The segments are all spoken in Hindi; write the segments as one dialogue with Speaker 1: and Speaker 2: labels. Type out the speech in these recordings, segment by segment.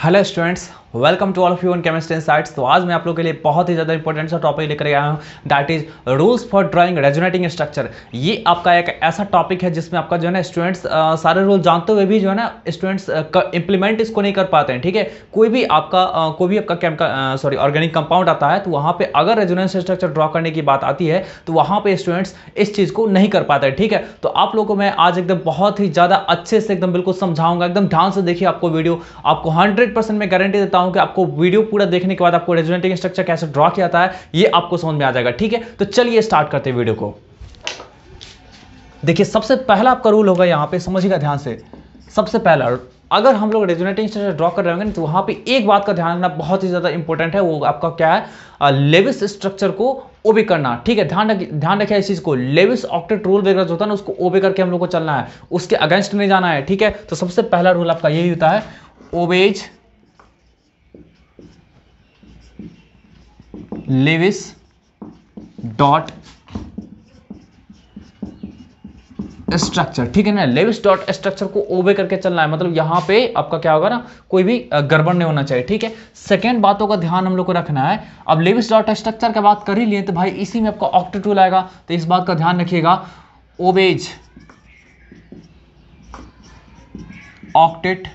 Speaker 1: Hello students, welcome to all of you in chemistry insights. तो आज मैं आप लोगों के लिए बहुत ही ज़्यादा इंपॉर्टेंट सा टॉपिक लेकर आया हूँ, that is rules for drawing resonating structure. ये आपका एक ऐसा टॉपिक है जिसमें आपका जो है ना स्टूडेंट्स सारे रूल जानते हुए भी जो है ना स्टूडेंट्स इंप्लीमेंट इसको नहीं कर पाते हैं। ठीक है, कोई भी आपका केमिकल ऑर्गेनिक कंपाउंड आता है तो वहाँ पे अगर रेजोनेंस स्ट्रक्चर ड्रॉ करने की बात आती है तो वहाँ पे स्टूडेंट्स इस चीज़ को नहीं कर पाते। ठीक है, तो आप लोगों को मैं आज एकदम बहुत ही ज़्यादा अच्छे से एकदम बिल्कुल समझाऊंगा। एकदम ध्यान से देखिए आपको वीडियो, आपको 100% मैं गारंटी देता हूं कि आपको वीडियो पूरा देखने के बाद आपको रेजोनेटिंग स्ट्रक्चर कैसे ड्रॉ किया जाता है ये आपको समझ में आ जाएगा। ठीक है, तो चलिए स्टार्ट करते हैं वीडियो को। देखिए सबसे पहला आपका रूल होगा, यहां पे समझिएगा ध्यान से। सबसे पहला, अगर हम लोग रेजोनेटिंग स्ट्रक्चर ड्रॉ कर रहे होंगे तो वहां पे एक बात का ध्यान रखना बहुत ही ज्यादा इंपॉर्टेंट है, वो आपका क्या है, लेविस स्ट्रक्चर को ओबे करना। ठीक है, ध्यान रखिए इस चीज को। लेविस ऑक्टेट रूल वगैरह जो होता है ना उसको ओबे करके हम लोग को चलना है, उसके अगेंस्ट नहीं जाना है। ठीक है, तो सबसे पहला रूल आपका यही होता है, ओबेज लेविस डॉट स्ट्रक्चर। ठीक है ना, लेविस डॉट स्ट्रक्चर को ओबे करके चलना है, मतलब यहां पे आपका क्या होगा ना, कोई भी गड़बड़ नहीं होना चाहिए। ठीक है, सेकेंड बातों का ध्यान हम लोग को रखना है। अब लेविस डॉट स्ट्रक्चर की बात कर ही लिए तो भाई इसी में आपका ऑक्टेट रूल आएगा, तो इस बात का ध्यान रखिएगा। Obeys octet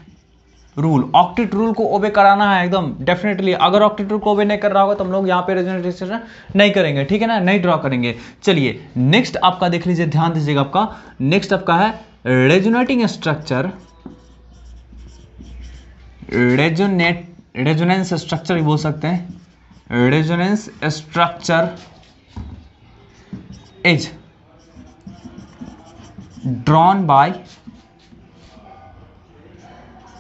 Speaker 1: rule, octet rule को ओबे कराना है एकदम डेफिनेटली। अगर ऑक्टेट रूल को ओबे नहीं कर रहा होगा तो हम लोग यहाँ पे रेजोनेटिंग स्ट्रक्चर नहीं करेंगे। ठीक है ना, नहीं ड्रॉ करेंगे। चलिए नेक्स्ट आपका देख लीजिए, ध्यान दीजिएगा। आपका नेक्स्ट आपका है रेजोनेटिंग स्ट्रक्चर, रेजोनेंस स्ट्रक्चर भी बोल सकते हैं। Resonance structure is drawn by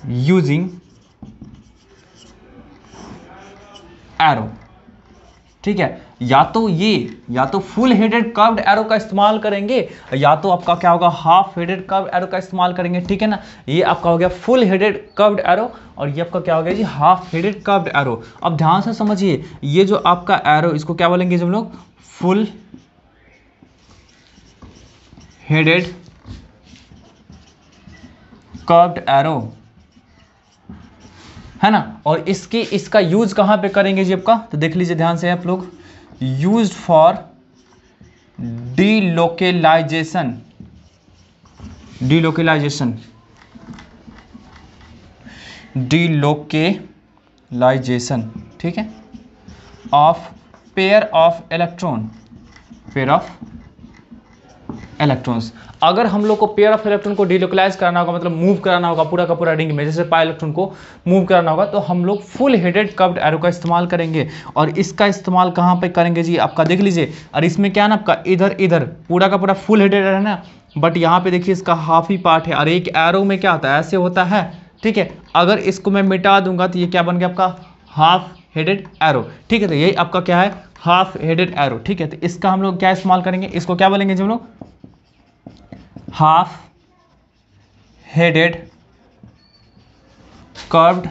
Speaker 1: using arrow. ठीक है, या तो फुल हेडेड कर्व्ड एरो का इस्तेमाल करेंगे, या तो आपका क्या होगा, हाफ हेडेड कर्व्ड एरो का इस्तेमाल करेंगे। ठीक है ना, ये आपका हो गया फुल हेडेड कर्व्ड एरो और ये आपका क्या हो गया जी, हाफ हेडेड कर्व्ड एरो। अब ध्यान से समझिए, ये जो आपका एरो, इसको क्या बोलेंगे जब लोग, फुल हेडेड कर्व्ड एरो, है ना। और इसका यूज कहां पे करेंगे जी आपका, तो देख लीजिए ध्यान से आप लोग। यूज्ड फॉर डीलोकेलाइजेशन, ठीक है, ऑफ पेयर ऑफ इलेक्ट्रॉन्स। अगर हम लोग को पेयर ऑफ इलेक्ट्रॉन को डिलोकलाइज कराना होगा, मतलब मूव कराना होगा पूरा का पूरा रिंग में, जैसे पाई इलेक्ट्रॉन को मूव कराना होगा, तो हम लोग फुल हेडेड कर्व्ड एरो का इस्तेमाल करेंगे। और इसका इस्तेमाल कहां पे करेंगे जी, आपका देख लीजिए। और इसमें क्या है ना, आपका इधर पूरा का पूरा फुल हेडेड है ना, बट यहाँ पे देखिए इसका हाफ ही पार्ट है। और एक एरो में क्या होता है, ऐसे होता है। ठीक है, अगर इसको मैं मिटा दूंगा तो ये क्या बन गया आपका, हाफ हेडेड एरो। ठीक है, तो यही आपका क्या है, हाफ हेडेड एरो। ठीक है, तो इसका हम लोग क्या इस्तेमाल करेंगे, इसको क्या बोलेंगे जी हम लोग, हाफ हेडेड कर्व्ड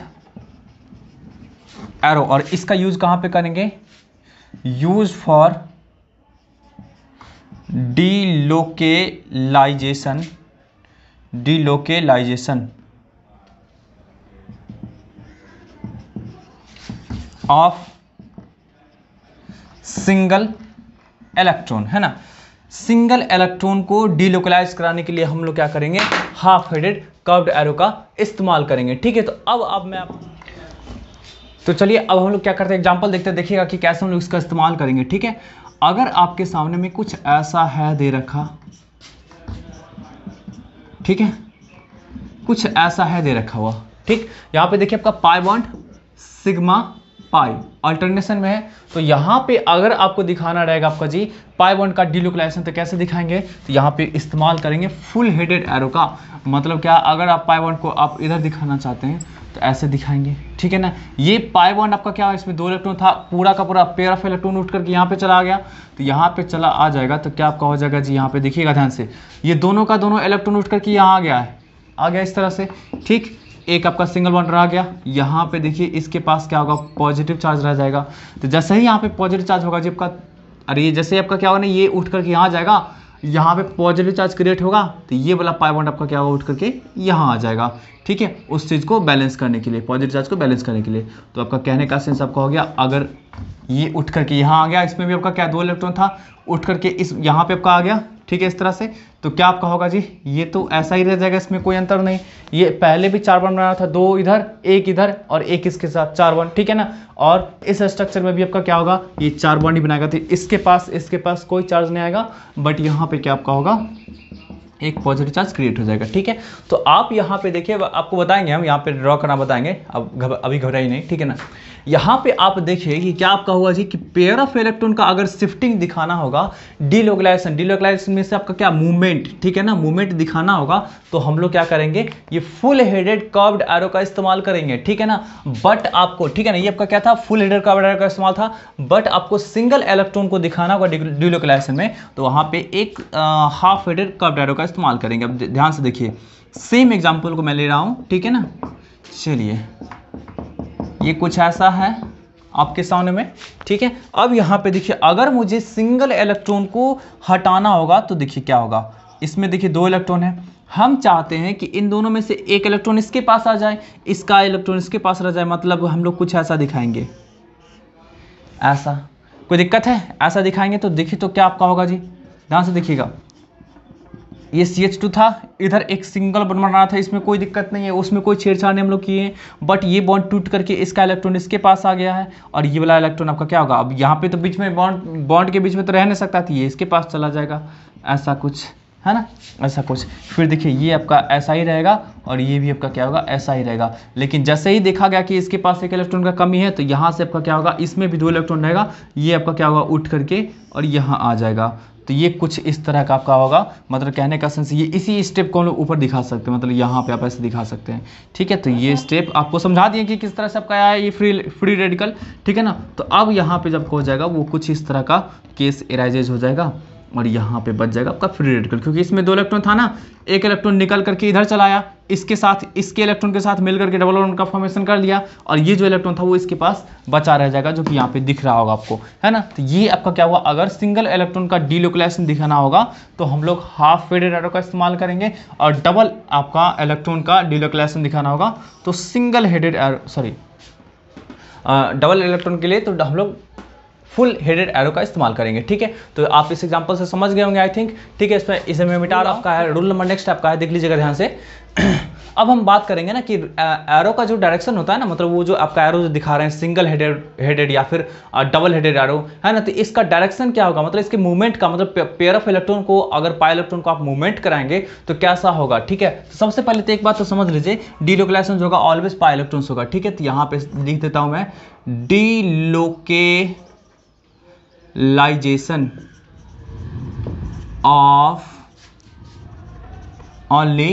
Speaker 1: एरो। और इसका यूज कहां पे करेंगे, use for delocalisation of single electron, है ना। सिंगल इलेक्ट्रॉन को डीलोकलाइज कराने के लिए हम लोग क्या करेंगे, हाफ हेडेड कर्व्ड एरो का इस्तेमाल करेंगे। ठीक है, तो तो चलिए अब हम लोग क्या करते हैं, एग्जांपल देखते हैं, देखिएगा कि कैसे हम लोग इसका इस्तेमाल करेंगे। ठीक है, अगर आपके सामने में कुछ ऐसा है दे रखा, ठीक है, कुछ ऐसा है दे रखा हुआ। ठीक, यहां पे देखिए आपका pi bond sigma pi alternation में है, तो यहां पे अगर आपको दिखाना रहेगा आपका जी पाई बॉन्ड का डीलोकलाइजेशन, तो कैसे दिखाएंगे, तो यहां पे इस्तेमाल करेंगे फुल हेडेड एरो का। मतलब क्या, अगर आप पाई बॉन्ड को आप इधर दिखाना चाहते हैं तो ऐसे दिखाएंगे। ठीक है ना, ये पाई बॉन्ड आपका क्या है, इसमें 2 इलेक्ट्रॉन था, पूरा का पूरा पेयर ऑफ इलेक्ट्रॉन उठ करके यहाँ पे चला गया, तो यहाँ पे चला आ जाएगा, तो क्या आपका हो जाएगा जी, यहाँ पे देखिएगा ध्यान से, ये दोनों का दोनों इलेक्ट्रॉन उठ करके यहाँ आ गया इस तरह से। ठीक, एक आपका सिंगल बॉन्ड रह गया, यहाँ पे देखिए इसके पास क्या होगा, पॉजिटिव चार्ज रह जाएगा। तो जैसे ही यहाँ पे पॉजिटिव चार्ज होगा जी आपका, अरे ये जैसे आपका क्या होगा ना, ये उठ करके यहाँ जाएगा, यहाँ पे पॉजिटिव चार्ज क्रिएट होगा तो ये वाला पाई बॉन्ड आपका क्या होगा, उठ करके यहाँ आ जाएगा, ठीक है, उस चीज़ को बैलेंस करने के लिए, पॉजिटिव चार्ज को बैलेंस करने के लिए। तो आपका कहने का सेंस आपका हो गया, अगर ये उठ करके यहाँ आ गया, इसमें भी आपका क्या 2 इलेक्ट्रॉन था, उठ करके इस यहाँ पे आपका आ गया, ठीक है, इस तरह से, तो क्या आपका होगा जी, ये तो ऐसा ही रह जाएगा, इसमें कोई अंतर नहीं। ये पहले भी 4 बॉन्ड बनाना था, 2 इधर, 1 इधर और 1 इसके साथ, 4 बॉन्ड, ठीक है ना। और इस स्ट्रक्चर में भी आपका क्या होगा, ये 4 बॉन्ड ही बनाएगा, तो इसके पास कोई चार्ज नहीं आएगा, बट यहाँ पे क्या आपका होगा, एक पॉजिटिव चार्ज क्रिएट हो जाएगा, ठीक है। तो आप यहाँ पे देखिए, आपको बताएंगे हम, यहाँ पे ड्रॉ करना बताएंगे, अब अभी घबराइए नहीं, ठीक है ना। यहाँ पे आप देखिए कि क्या आपका होगा जी, कि पेयर ऑफ इलेक्ट्रॉन का अगर शिफ्टिंग दिखाना होगा, डीलोकलाइजेशन में से आपका क्या मूवमेंट, ठीक है ना, मूवमेंट दिखाना होगा, तो हम लोग क्या करेंगे, ये फुल हेडेड कर्व्ड एरो का इस्तेमाल करेंगे, ठीक है ना। बट आपको, ठीक है ना, ये आपका क्या था, फुल हेडेड कर्व्ड एरो का इस्तेमाल था, बट आपको सिंगल इलेक्ट्रॉन को दिखाना होगा डीलोकलाइजेशन में, तो वहाँ पे एक हाफ हेडेड कर्व्ड एरो का इस्तेमाल करेंगे। अब ध्यान से देखिए, सेम एग्जांपल को मैं ले रहा हूँ, ठीक है ना। चलिए, ये कुछ ऐसा है आपके सामने में, ठीक है। अब यहाँ पे देखिए, अगर मुझे सिंगल इलेक्ट्रॉन को हटाना होगा तो देखिए क्या होगा, इसमें देखिए 2 इलेक्ट्रॉन है, हम चाहते हैं कि इन दोनों में से एक इलेक्ट्रॉन इसके पास आ जाए, इसका इलेक्ट्रॉन इसके पास रह जाए, मतलब हम लोग कुछ ऐसा दिखाएंगे, ऐसा कोई दिक्कत है, ऐसा दिखाएंगे तो देखिए तो क्या आपका होगा जी, ध्यान से देखिएगा, ये CH2 था, इधर एक सिंगल बॉन्ड बना था, इसमें कोई दिक्कत नहीं है, उसमें कोई छेड़छाड़ नहीं हम लोग किए, बट ये बॉन्ड टूट करके इसका इलेक्ट्रॉन इसके पास आ गया है, और ये वाला इलेक्ट्रॉन आपका क्या होगा, अब यहाँ पे तो बीच में बॉन्ड के बीच में तो रह नहीं सकता था, ये इसके पास चला जाएगा, ऐसा कुछ है ना, ऐसा कुछ। फिर देखिए, ये आपका ऐसा ही रहेगा और ये भी आपका क्या होगा, ऐसा ही रहेगा। लेकिन जैसे ही देखा गया कि इसके पास एक इलेक्ट्रॉन का कमी है, तो यहाँ से आपका क्या होगा, इसमें भी 2 इलेक्ट्रॉन रहेगा, ये आपका क्या होगा, उठ करके और यहाँ आ जाएगा। तो ये कुछ इस तरह का आपका होगा, मतलब कहने का सेंस ये, इसी स्टेप को हम लोग ऊपर दिखा सकते हैं, मतलब यहाँ पे आप ऐसे दिखा सकते हैं, ठीक है। तो ये स्टेप आपको समझा दिए कि किस तरह से आपका आया है ये फ्री रेडिकल, ठीक है ना। तो अब यहाँ पे जब हो जाएगा, वो कुछ इस तरह का केस एराइजेज हो जाएगा, और यहाँ पे बच जाएगा आपका फ्री रेडिकल, क्योंकि इसमें 2 इलेक्ट्रॉन था ना, एक इलेक्ट्रॉन निकल करके इधर चला आया, इसके साथ इसके इलेक्ट्रॉन के साथ मिलकर के डबल बॉन्ड का फॉर्मेशन कर लिया, और ये जो इलेक्ट्रॉन था वो इसके पास बचा रह जाएगा, जो कि यहाँ पे दिख रहा होगा आपको, है ना। तो ये आपका क्या हुआ, अगर सिंगल इलेक्ट्रॉन का डीलोकलाइजेशन दिखाना होगा तो हम लोग हाफ फेडेड एरो का इस्तेमाल करेंगे, और डबल आपका इलेक्ट्रॉन का डीलोकलाइजेशन दिखाना होगा तो single headed arrow, sorry double electron के लिए तो हम लोग फुल हेडेड एरो का इस्तेमाल करेंगे, ठीक है। तो आप इस एग्जांपल से समझ गए होंगे आई थिंक, ठीक है। इसमें इसे मैं मिटा रहा हूं, आपका है रूल नंबर नेक्स्ट आपका है, देख लीजिएगा ध्यान से। अब हम बात करेंगे ना कि एरो का जो डायरेक्शन होता है ना, मतलब वो जो आपका एरो जो दिखा रहे हैं सिंगल हेडेड या फिर डबल हेडेड एरो है ना, तो इसका डायरेक्शन क्या होगा, मतलब इसके मूवमेंट का, मतलब पेयर ऑफ इलेक्ट्रॉन को अगर पाई इलेक्ट्रॉन को आप मूवमेंट कराएंगे तो कैसा होगा, ठीक है। तो सबसे पहले तो एक बात तो समझ लीजिए, डीलोकलाइजेशन जो होगा ऑलवेज पाई इलेक्ट्रॉन्स होगा, ठीक है। तो यहाँ पे लिख देता हूं मैं, delocalisation of only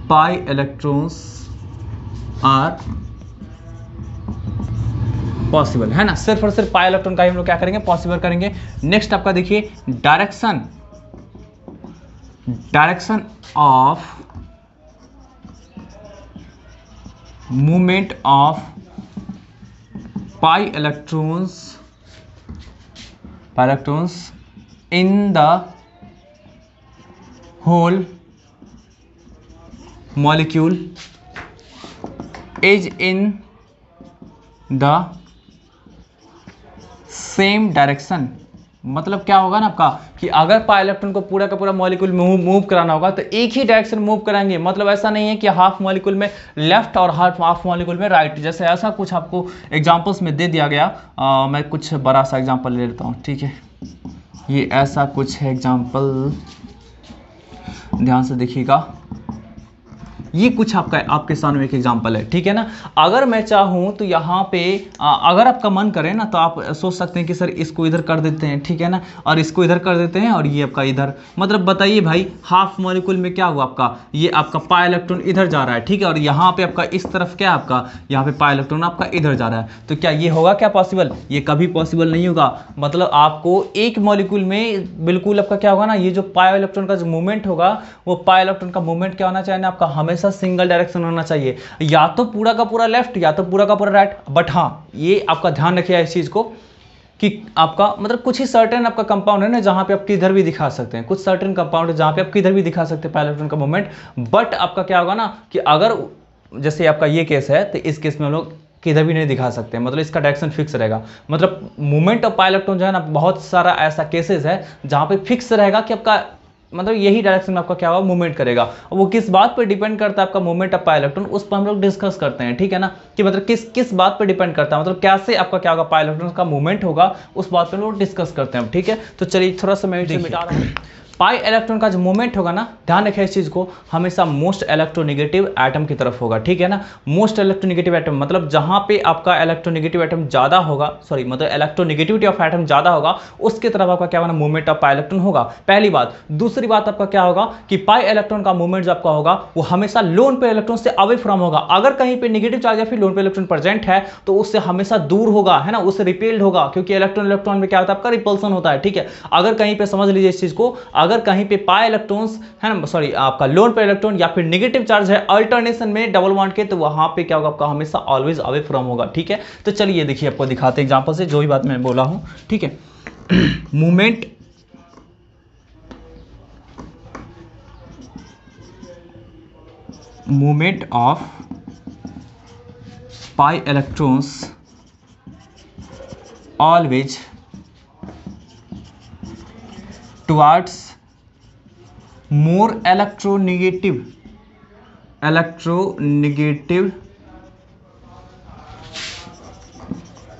Speaker 1: pi electrons are possible, है ना। सिर्फ और सिर्फ पाई इलेक्ट्रॉन का ही हम लोग क्या करेंगे, पॉसिबल करेंगे। नेक्स्ट आपका देखिए, direction of movement of pi electrons in the whole molecule is in the same direction। मतलब क्या होगा ना आपका, कि अगर पाई इलेक्ट्रॉन को पूरा का पूरा मॉलिक्यूल में मूव कराना होगा तो एक ही डायरेक्शन मूव कराएंगे, मतलब ऐसा नहीं है कि हाफ मॉलिक्यूल में लेफ्ट और हाफ मॉलिक्यूल में राइट, जैसे ऐसा कुछ आपको एग्जांपल्स में दे दिया गया। मैं कुछ बड़ा सा एग्जांपल ले लेता हूँ, ठीक है। ये ऐसा कुछ है एग्जांपल, ध्यान से देखिएगा, ये कुछ आपके सामने एक एग्जांपल है, ठीक है ना। अगर मैं चाहूं तो यहाँ पे अगर आपका मन करे ना तो आप सोच सकते हैं कि सर इसको इधर कर देते हैं, ठीक है ना, और इसको इधर कर देते हैं, और ये आपका इधर, मतलब बताइए भाई, हाफ मॉलिक्यूल में क्या हुआ आपका, ये आपका पाई इलेक्ट्रॉन इधर जा रहा है, ठीक है, और यहाँ पे आपका इस तरफ क्या आपका, यहाँ पे पाई इलेक्ट्रॉन आपका इधर जा रहा है, तो क्या ये होगा क्या पॉसिबल, ये कभी पॉसिबल नहीं होगा। मतलब आपको एक मॉलिक्यूल में बिल्कुल आपका क्या होगा ना, ये जो पाई इलेक्ट्रॉन का जो मूवमेंट होगा, वो पाई इलेक्ट्रॉन का मूवमेंट क्या होना चाहिए ना आपका, हमेशा सिंगल डायरेक्शन होना चाहिए, या तो पूरा का पूरा लेफ्ट या तो पूरा का पूरा राइट। बट हाँ, ये आपका ध्यान रखिए इस चीज को, कि आपका मतलब कुछ ही सर्टेन आपका कंपाउंड है ना जहां पे आप किधर भी दिखा सकते हैं, कुछ सर्टेन कंपाउंड है जहां पे आप किधर भी दिखा सकते हैं पाई इलेक्ट्रॉन का मूवमेंट। बट आपका क्या होगा ना कि अगर जैसे आपका ये केस है तो इस केस में हम लोग किधर भी नहीं दिखा सकते, मतलब इसका डायरेक्शन फिक्स रहेगा। मतलब मूवमेंट ऑफ पाई इलेक्ट्रॉन जो है ना, बहुत सारा ऐसा केसेस है जहां पे फिक्स रहेगा कि आपका मतलब यही डायरेक्शन में आपका क्या होगा मूवमेंट करेगा। वो किस बात पर डिपेंड करता है आपका मूवमेंट ऑफ पाई इलेक्ट्रॉन, उस पर हम लोग डिस्कस करते हैं, ठीक है ना, कि मतलब किस बात पर डिपेंड करता है, मतलब कैसे आपका क्या होगा पाई इलेक्ट्रॉन का मूवमेंट होगा, उस बात पर हम लोग डिस्कस करते हैं, ठीक है। तो चलिए थोड़ा सा मैं मिटा रहा हूँ। पाई इलेक्ट्रॉन का जो मूवमेंट होगा ना, ध्यान रखें इस चीज को, हमेशा मोस्ट इलेक्ट्रोनेगेटिव एटम की तरफ होगा, ठीक है ना। मोस्ट इलेक्ट्रोनेगेटिव एटम मतलब जहां पे आपका इलेक्ट्रोनेगेटिव एटम ज्यादा होगा, सॉरी मतलब इलेक्ट्रोनेगेटिविटी ऑफ एटम ज्यादा होगा, उसकी तरफ आपका क्या होगा मूवमेंट ऑफ पाई इलेक्ट्रॉन होगा, पहली बात। दूसरी बात आपका क्या होगा कि पाई इलेक्ट्रॉन का मूवमेंट जो आपका होगा वो हमेशा लोन पेयर इलेक्ट्रॉन से अवे फ्रॉम होगा। अगर कहीं पे नेगेटिव चार्ज या फिर लोन पेयर इलेक्ट्रॉन प्रेजेंट है तो उससे हमेशा दूर होगा, है ना, उससे रिपेल्ड होगा, क्योंकि इलेक्ट्रॉन में क्या होता है आपका रिपल्सन होता है, ठीक है। अगर कहीं पे समझ लीजिए इस चीज को, अगर कहीं पे पाई इलेक्ट्रॉन्स है ना, सॉरी आपका लोन पेयर इलेक्ट्रॉन या फिर नेगेटिव चार्ज है अल्टरनेशन में डबल बॉन्ड के, तो वहां पे क्या होगा आपका हमेशा ऑलवेज अवे फ्रॉम होगा, ठीक है। तो चलिए देखिए आपको दिखाते हैं एग्जांपल से जो भी बात मैं बोला हूं, ठीक है। Movement of pi electrons always towards more electronegative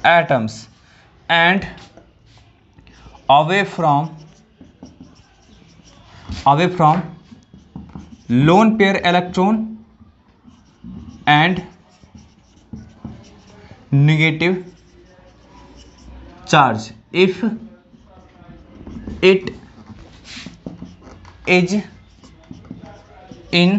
Speaker 1: atoms and away from lone pair electron and negative charge if it is in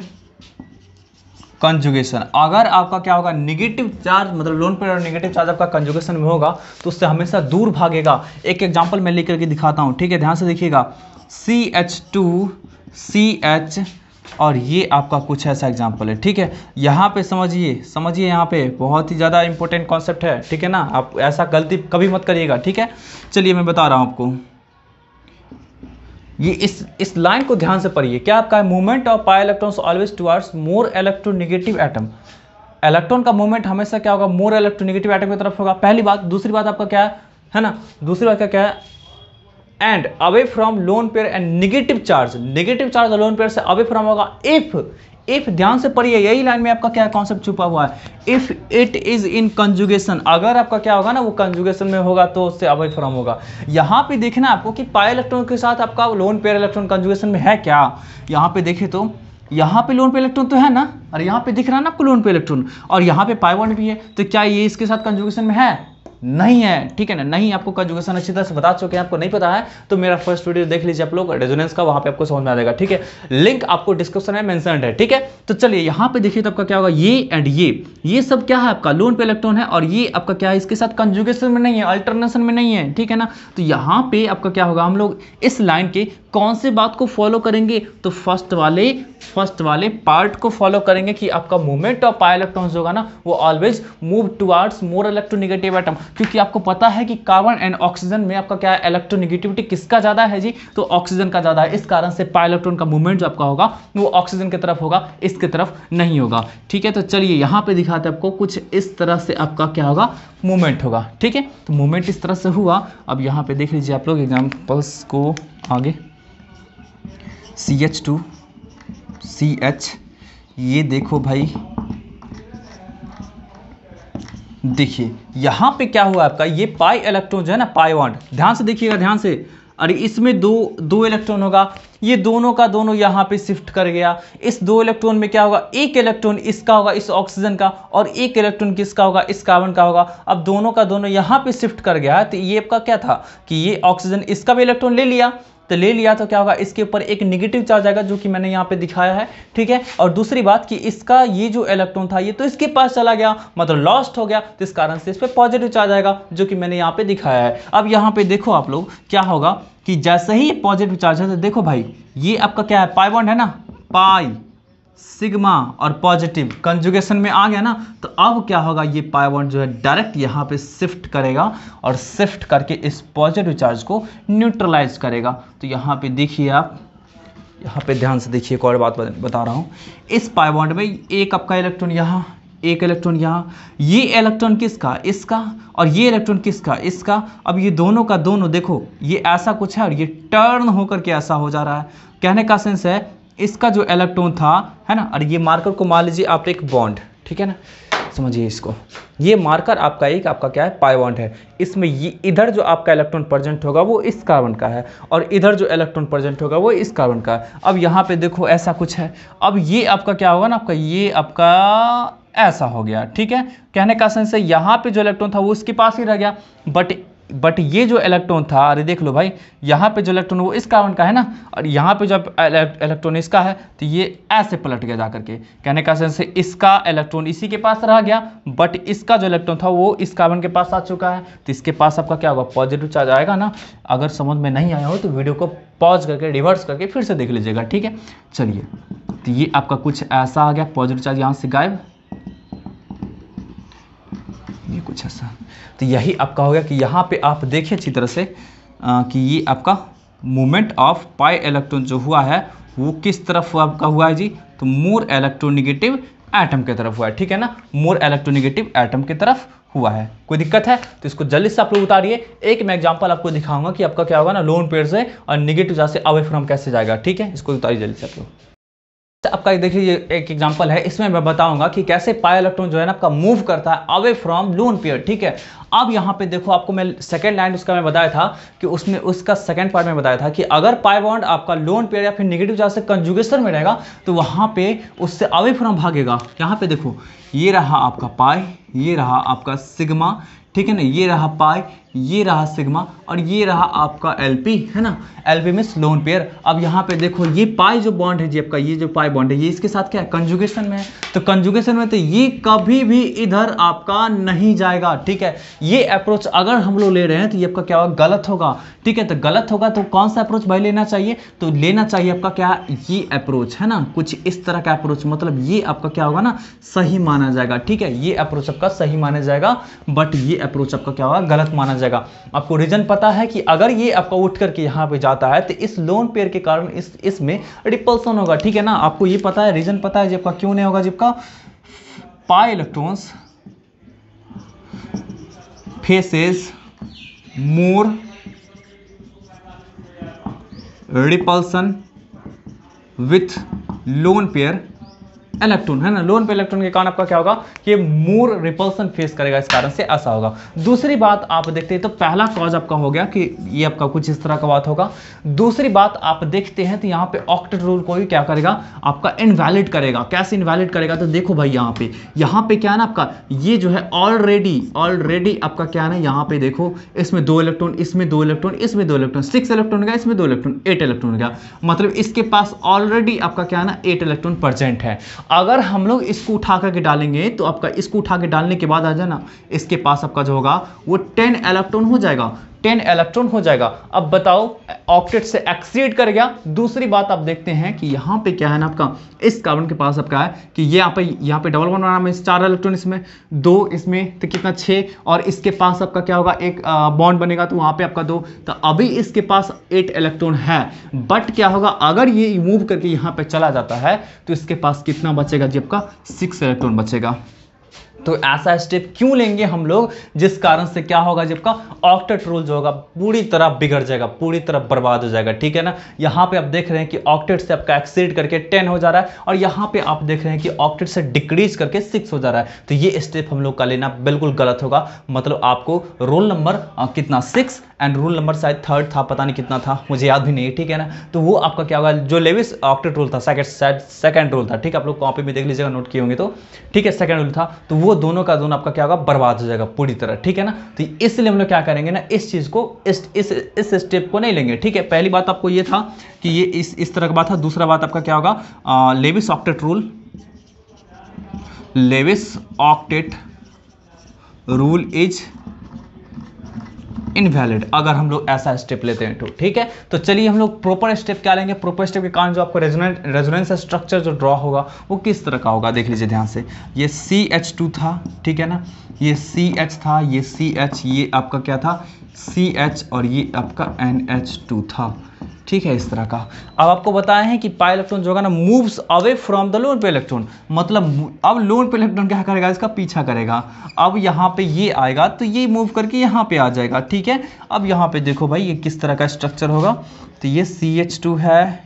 Speaker 1: conjugation. अगर आपका क्या होगा नेगेटिव चार्ज मतलब लोन पेयर और नेगेटिव चार्ज आपका कंजुगेशन में होगा तो उससे हमेशा दूर भागेगा। एक एग्जांपल मैं लेकर के दिखाता हूं, ठीक है, ध्यान से देखिएगा। CH2CH और ये आपका कुछ ऐसा एग्जांपल है, ठीक है। यहाँ पे समझिए यहाँ पे बहुत ही ज़्यादा इंपॉर्टेंट कॉन्सेप्ट है, ठीक है ना, आप ऐसा गलती कभी मत करिएगा, ठीक है। चलिए मैं बता रहा हूँ आपको, ये इस लाइन को ध्यान से पढ़िए। क्या आपका movement of pi electrons always towards more electronegative atom. Electron का मूवमेंट हमेशा क्या होगा मोर इलेक्ट्रोनेगेटिव एटम की तरफ होगा, पहली बात। दूसरी बात आपका क्या है ना, दूसरी बात क्या है, and away from lone pair and negative charge lone pair से अवे फ्रॉम होगा इफ ध्यान से पढ़िए, यही लाइन में आपका क्या कॉन्सेप्ट छुपा हुआ है। If it is in conjugation, अगर आपका क्या होगा ना वो कंजुगेशन में होगा तो उससे अवे फ्रॉम होगा। यहाँ पे देखना आपको कि पाई इलेक्ट्रॉन के साथ आपका लोन पेयर इलेक्ट्रॉन कंजुगेशन में है क्या। यहाँ पे देखे तो यहाँ पे लोन पेयर इलेक्ट्रॉन तो है ना, और यहाँ पे दिख रहा है ना आपको लोन पेयर इलेक्ट्रॉन, और यहाँ पे पाई बॉन्ड भी है, तो क्या ये इसके साथ कंजुगेशन में है? नहीं है, ठीक है ना, नहीं। आपको कंजुगेशन अच्छी तरह से बता चुके हैं, आपको नहीं पता है तो मेरा फर्स्ट वीडियो देख लीजिए आप लोग रेजोनेंस का, वहां पे आपको समझ में आ जाएगा, ठीक है। लिंक आपको डिस्क्रिप्शन में मेंशन्ड है, ठीक है। तो चलिए यहाँ पे देखिए तो आपका क्या होगा, ये एंड ये सब क्या है आपका लोन पे इलेक्ट्रॉन है, और ये आपका क्या है इसके साथ कंजुगेशन में नहीं है, अल्टरनेशन में नहीं है, ठीक है ना। तो यहाँ पे आपका क्या होगा, हम लोग इस लाइन के कौन से बात को फॉलो करेंगे, तो फर्स्ट वाले पार्ट को फॉलो करेंगे कि आपका मूवमेंट ऑफ पाई इलेक्ट्रॉन्स होगा ना वो always move towards more electronegative atom, क्योंकि आपको पता है कि कार्बन एंड ऑक्सीजन में आपका क्या है इलेक्ट्रोनेगेटिविटी किसका ज्यादा है जी, तो ऑक्सीजन का ज्यादा है। इस कारण से पाई इलेक्ट्रॉन का मूवमेंट जो आपका होगा वो ऑक्सीजन की तरफ होगा, इसकी तरफ नहीं होगा, ठीक है। तो चलिए यहाँ पे दिखाते हैं आपको, कुछ इस तरह से आपका क्या होगा मूवमेंट होगा, ठीक है। तो मूवमेंट इस तरह से हुआ। अब यहाँ पे देख लीजिए आप लोग एग्जाम्पल्स को आगे, CH2CH, ये देखो भाई, देखिए यहाँ पे क्या हुआ आपका, ये पाई इलेक्ट्रॉन जो है ना, पाई बॉन्ड, ध्यान से देखिएगा, ध्यान से। अरे इसमें दो इलेक्ट्रॉन होगा, ये दोनों का दोनों यहाँ पे शिफ्ट कर गया। इस दो इलेक्ट्रॉन में क्या होगा, एक इलेक्ट्रॉन इसका होगा, इस ऑक्सीजन का, और एक इलेक्ट्रॉन किसका होगा, इस कार्बन का होगा। अब दोनों का दोनों यहाँ पे शिफ्ट कर गया, तो ये आपका क्या था कि ये ऑक्सीजन इसका भी इलेक्ट्रॉन ले लिया, तो क्या होगा, इसके ऊपर एक नेगेटिव चार्ज आएगा जो कि मैंने यहाँ पे दिखाया है, ठीक है। और दूसरी बात कि इसका ये जो इलेक्ट्रॉन था ये तो इसके पास चला गया, मतलब लॉस्ट हो गया, तो इस कारण से इस पे पॉजिटिव चार्ज आएगा जो कि मैंने यहाँ पे दिखाया है। अब यहाँ पे देखो आप लोग क्या होगा कि जैसे ही पॉजिटिव चार्ज है तो देखो भाई ये आपका क्या है, पाई बॉन्ड है ना, पाई, सिग्मा और पॉजिटिव कंजुगेशन में आ गया ना, तो अब क्या होगा, ये पाई बॉन्ड जो है डायरेक्ट यहाँ पे शिफ्ट करेगा और शिफ्ट करके इस पॉजिटिव चार्ज को न्यूट्रलाइज करेगा। तो यहाँ पे देखिए आप, यहाँ पे ध्यान से देखिए, एक और बात बता रहा हूँ। इस पाई बॉन्ड में एक आपका इलेक्ट्रॉन यहाँ, एक इलेक्ट्रॉन यहाँ, ये इलेक्ट्रॉन किसका, इसका, और ये इलेक्ट्रॉन किसका, इसका। अब ये दोनों का दोनों देखो, ये ऐसा कुछ है और ये टर्न होकर के ऐसा हो जा रहा है। कहने का सेंस है, इसका जो इलेक्ट्रॉन था, है ना, और ये मार्कर को मान लीजिए आप एक बॉन्ड, ठीक है ना, समझिए इसको, ये मार्कर आपका एक आपका क्या है, पाई बॉन्ड है। इसमें ये इधर जो आपका इलेक्ट्रॉन प्रेजेंट होगा वो इस कार्बन का है, और इधर जो इलेक्ट्रॉन प्रेजेंट होगा वो इस कार्बन का है। अब यहाँ पे देखो ऐसा कुछ है, अब ये आपका क्या होगा ना, आपका ये आपका ऐसा हो गया, ठीक है। कहने का सेंस है, यहाँ पे जो इलेक्ट्रॉन था वो उसके पास ही रह गया, बट ये जो इलेक्ट्रॉन था, अरे देख लो भाई, यहाँ पे जो इलेक्ट्रॉन वो इस कार्बन का है ना, और यहाँ पे जो इलेक्ट्रॉन इसका है, तो ये ऐसे पलट गया जा करके। कहने का सेंस है, इसका इलेक्ट्रॉन इसी के पास रह गया, बट इसका जो इलेक्ट्रॉन था वो इस कार्बन के पास आ चुका है, तो इसके पास आपका क्या होगा, पॉजिटिव चार्ज आएगा ना। अगर समझ में नहीं आया हो तो वीडियो को पॉज करके रिवर्स करके फिर से देख लीजिएगा, ठीक है। चलिए, तो ये आपका कुछ ऐसा आ गया, पॉजिटिव चार्ज यहाँ से गायब, ये कुछ ऐसा। तो यही आपका हो गया कि यहाँ पे आप देखिए अच्छी तरह से कि ये आपका मूवमेंट ऑफ पाई इलेक्ट्रॉन जो हुआ है वो किस तरफ आपका हुआ है जी, तो मोर इलेक्ट्रोनेगेटिव एटम की तरफ हुआ है, ठीक है ना, मोर इलेक्ट्रोनेगेटिव एटम की तरफ हुआ है। कोई दिक्कत है तो इसको जल्दी से आप लोग उतारिए। एक मैं एग्जांपल आपको दिखाऊंगा कि आपका क्या होगा ना, लोन पेयर से और नेगेटिव चार्ज से अवे फ्रॉम कैसे जाएगा, ठीक है। इसको उतारिए जल्दी से आप लोग। आपका देखिए ये एक एग्जांपल है, इसमें मैं बताऊंगा कि कैसे पाई इलेक्ट्रॉन जो है ना आपका मूव करता है अवे फ्रॉम लोन पेयर, ठीक है। अब यहाँ पे देखो, आपको मैं सेकंड लाइन उसका मैं बताया था कि उसमें उसका सेकंड पार्ट में बताया था कि अगर पाई बॉन्ड आपका लोन पेयर या फिर नेगेटिव चार्ज से कंजुगेशन में रहेगा तो वहाँ पे उससे अवे फ्रॉम भागेगा। यहाँ पे देखो, ये रहा आपका पाई, ये रहा आपका सिग्मा, ठीक है ना, ये रहा पाई, ये रहा सिग्मा, और ये रहा आपका एलपी, है ना, एलपी मींस लोन पेयर। अब यहाँ पे देखो, ये पाई जो बॉन्ड है जी आपका, ये जो पाई बॉन्ड है ये इसके साथ क्या है, कंजुगेशन में है। तो कंजुगेशन में तो ये कभी भी इधर आपका नहीं जाएगा, ठीक है। ये अप्रोच अगर हम लोग ले रहे हैं तो ये आपका क्या होगा, गलत होगा, ठीक है। तो गलत होगा तो कौन सा अप्रोच भाई लेना चाहिए, तो लेना चाहिए आपका क्या, ये अप्रोच, है ना, कुछ इस तरह का अप्रोच, मतलब ये आपका क्या होगा ना, सही माना जाएगा, ठीक है। ये अप्रोच आपका सही माना जाएगा, बट ये अप्रोच आपका क्या होगा, गलत माना जाएगा। आपको रीजन पता है कि अगर ये आपका उठ करके यहाँ पे जाता है तो इस लोन पेयर के कारण इसमें रिपल्सन होगा, ठीक है ना। आपको ये पता है, रीजन पता है जबका क्यों नहीं होगा, जबका pi electrons faces more repulsion with lone pair electron, है ना। लोन पे इलेक्ट्रॉन के कारण आपका क्या होगा कि मोर रिपल्सन फेस करेगा, इस कारण से ऐसा होगा। दूसरी बात आप देखते हैं तो पहला कॉज आपका हो गया कि ये आपका कुछ इस तरह का बात होगा। दूसरी बात आप देखते हैं तो यहाँ पे ऑक्टेट रूल को भी क्या करेगा, आपका इनवैलिड करेगा। कैसे इनवैलिड करेगा, तो देखो भाई यहाँ पे क्या है ना, आपका ये जो है ऑलरेडी आपका क्या है ना, यहाँ पे देखो, इसमें 2 इलेक्ट्रॉन, इसमें 2 इलेक्ट्रॉन, इसमें 2 इलेक्ट्रॉन, 6 इलेक्ट्रॉन गया, इसमें 2 इलेक्ट्रॉन, 8 इलेक्ट्रॉन गया। मतलब इसके पास ऑलरेडी आपका क्या है ना, 8 इलेक्ट्रॉन प्रेजेंट है। अगर हम लोग इसको उठा करके डालेंगे तो आपका इसको उठा के डालने के बाद आ जाना, इसके पास आपका जो होगा वो 10 इलेक्ट्रॉन हो जाएगा, 10 इलेक्ट्रॉन हो जाएगा। अब बताओ, ऑक्टेट से एक्सीड कर गया। दूसरी बात आप देखते हैं कि यहाँ पे क्या है ना, आपका इस कार्बन के पास आपका है कि यहाँ पे डबल बॉन्ड बनाना में 4 इलेक्ट्रॉन, इसमें 2, इसमें तो कितना 6, और इसके पास आपका क्या होगा, एक बॉन्ड बनेगा तो वहाँ पे आपका 2। तो अभी इसके पास 8 इलेक्ट्रॉन है, बट क्या होगा, अगर ये मूव करके यहाँ पे चला जाता है तो इसके पास कितना बचेगा जी, आपका 6 इलेक्ट्रॉन बचेगा। तो ऐसा स्टेप क्यों लेंगे हम लोग, जिस कारण से क्या होगा, जबकि ऑक्टेट रूल जो होगा पूरी तरह बिगड़ जाएगा, पूरी तरह बर्बाद हो जाएगा, ठीक है ना। यहाँ पे आप देख रहे हैं कि ऑक्टेट से आपका एक्सीड करके 10 हो जा रहा है, और यहाँ पे आप देख रहे हैं कि ऑक्टेट से डिक्रीज करके 6 हो जा रहा है। तो ये स्टेप हम लोग का लेना बिल्कुल गलत होगा। मतलब आपको रोल नंबर कितना 6 एंड रूल नंबर शायद 3rd था, पता नहीं कितना था, मुझे याद भी नहीं, ठीक है ना। तो वो आपका क्या होगा, जो लेविस ऑक्टेट रूल था, सेकंड रूल था, ठीक है। आप लोग कॉपी में देख लीजिएगा, नोट किए होंगे तो, ठीक है, सेकंड रूल था। तो वो दोनों का दोनों आपका क्या होगा, बर्बाद हो जाएगा पूरी तरह, ठीक है ना। तो इसलिए हम लोग क्या करेंगे ना, इस चीज को इस स्टेप को नहीं लेंगे, ठीक है। पहली बात आपको ये था कि ये इस तरह का बात था। दूसरा बात आपका क्या होगा, Lewis octet rule, Lewis octet rule is invalid, अगर हम लोग ऐसा स्टेप लेते हैं तो ठीक है। तो चलिए हम लोग प्रॉपर स्टेप क्या लेंगे। प्रॉपर स्टेप के कारण जो आपको रेजोनेंस स्ट्रक्चर जो ड्रॉ होगा वो किस तरह का होगा, देख लीजिए ध्यान से। ये CH2 था, ठीक है ना, ये CH था, ये CH, ये आपका क्या था CH, और ये आपका NH2 था, ठीक है, इस तरह का। अब आपको बताया है कि पाई इलेक्ट्रॉन जो होगा ना moves away from the loan पे इलेक्ट्रॉन, मतलब अब लोन पे इलेक्ट्रॉन क्या करेगा, इसका पीछा करेगा। अब यहाँ पे ये आएगा तो ये मूव करके यहाँ पे आ जाएगा, ठीक है। अब यहाँ पे देखो भाई ये किस तरह का स्ट्रक्चर होगा, तो ये CH2 है,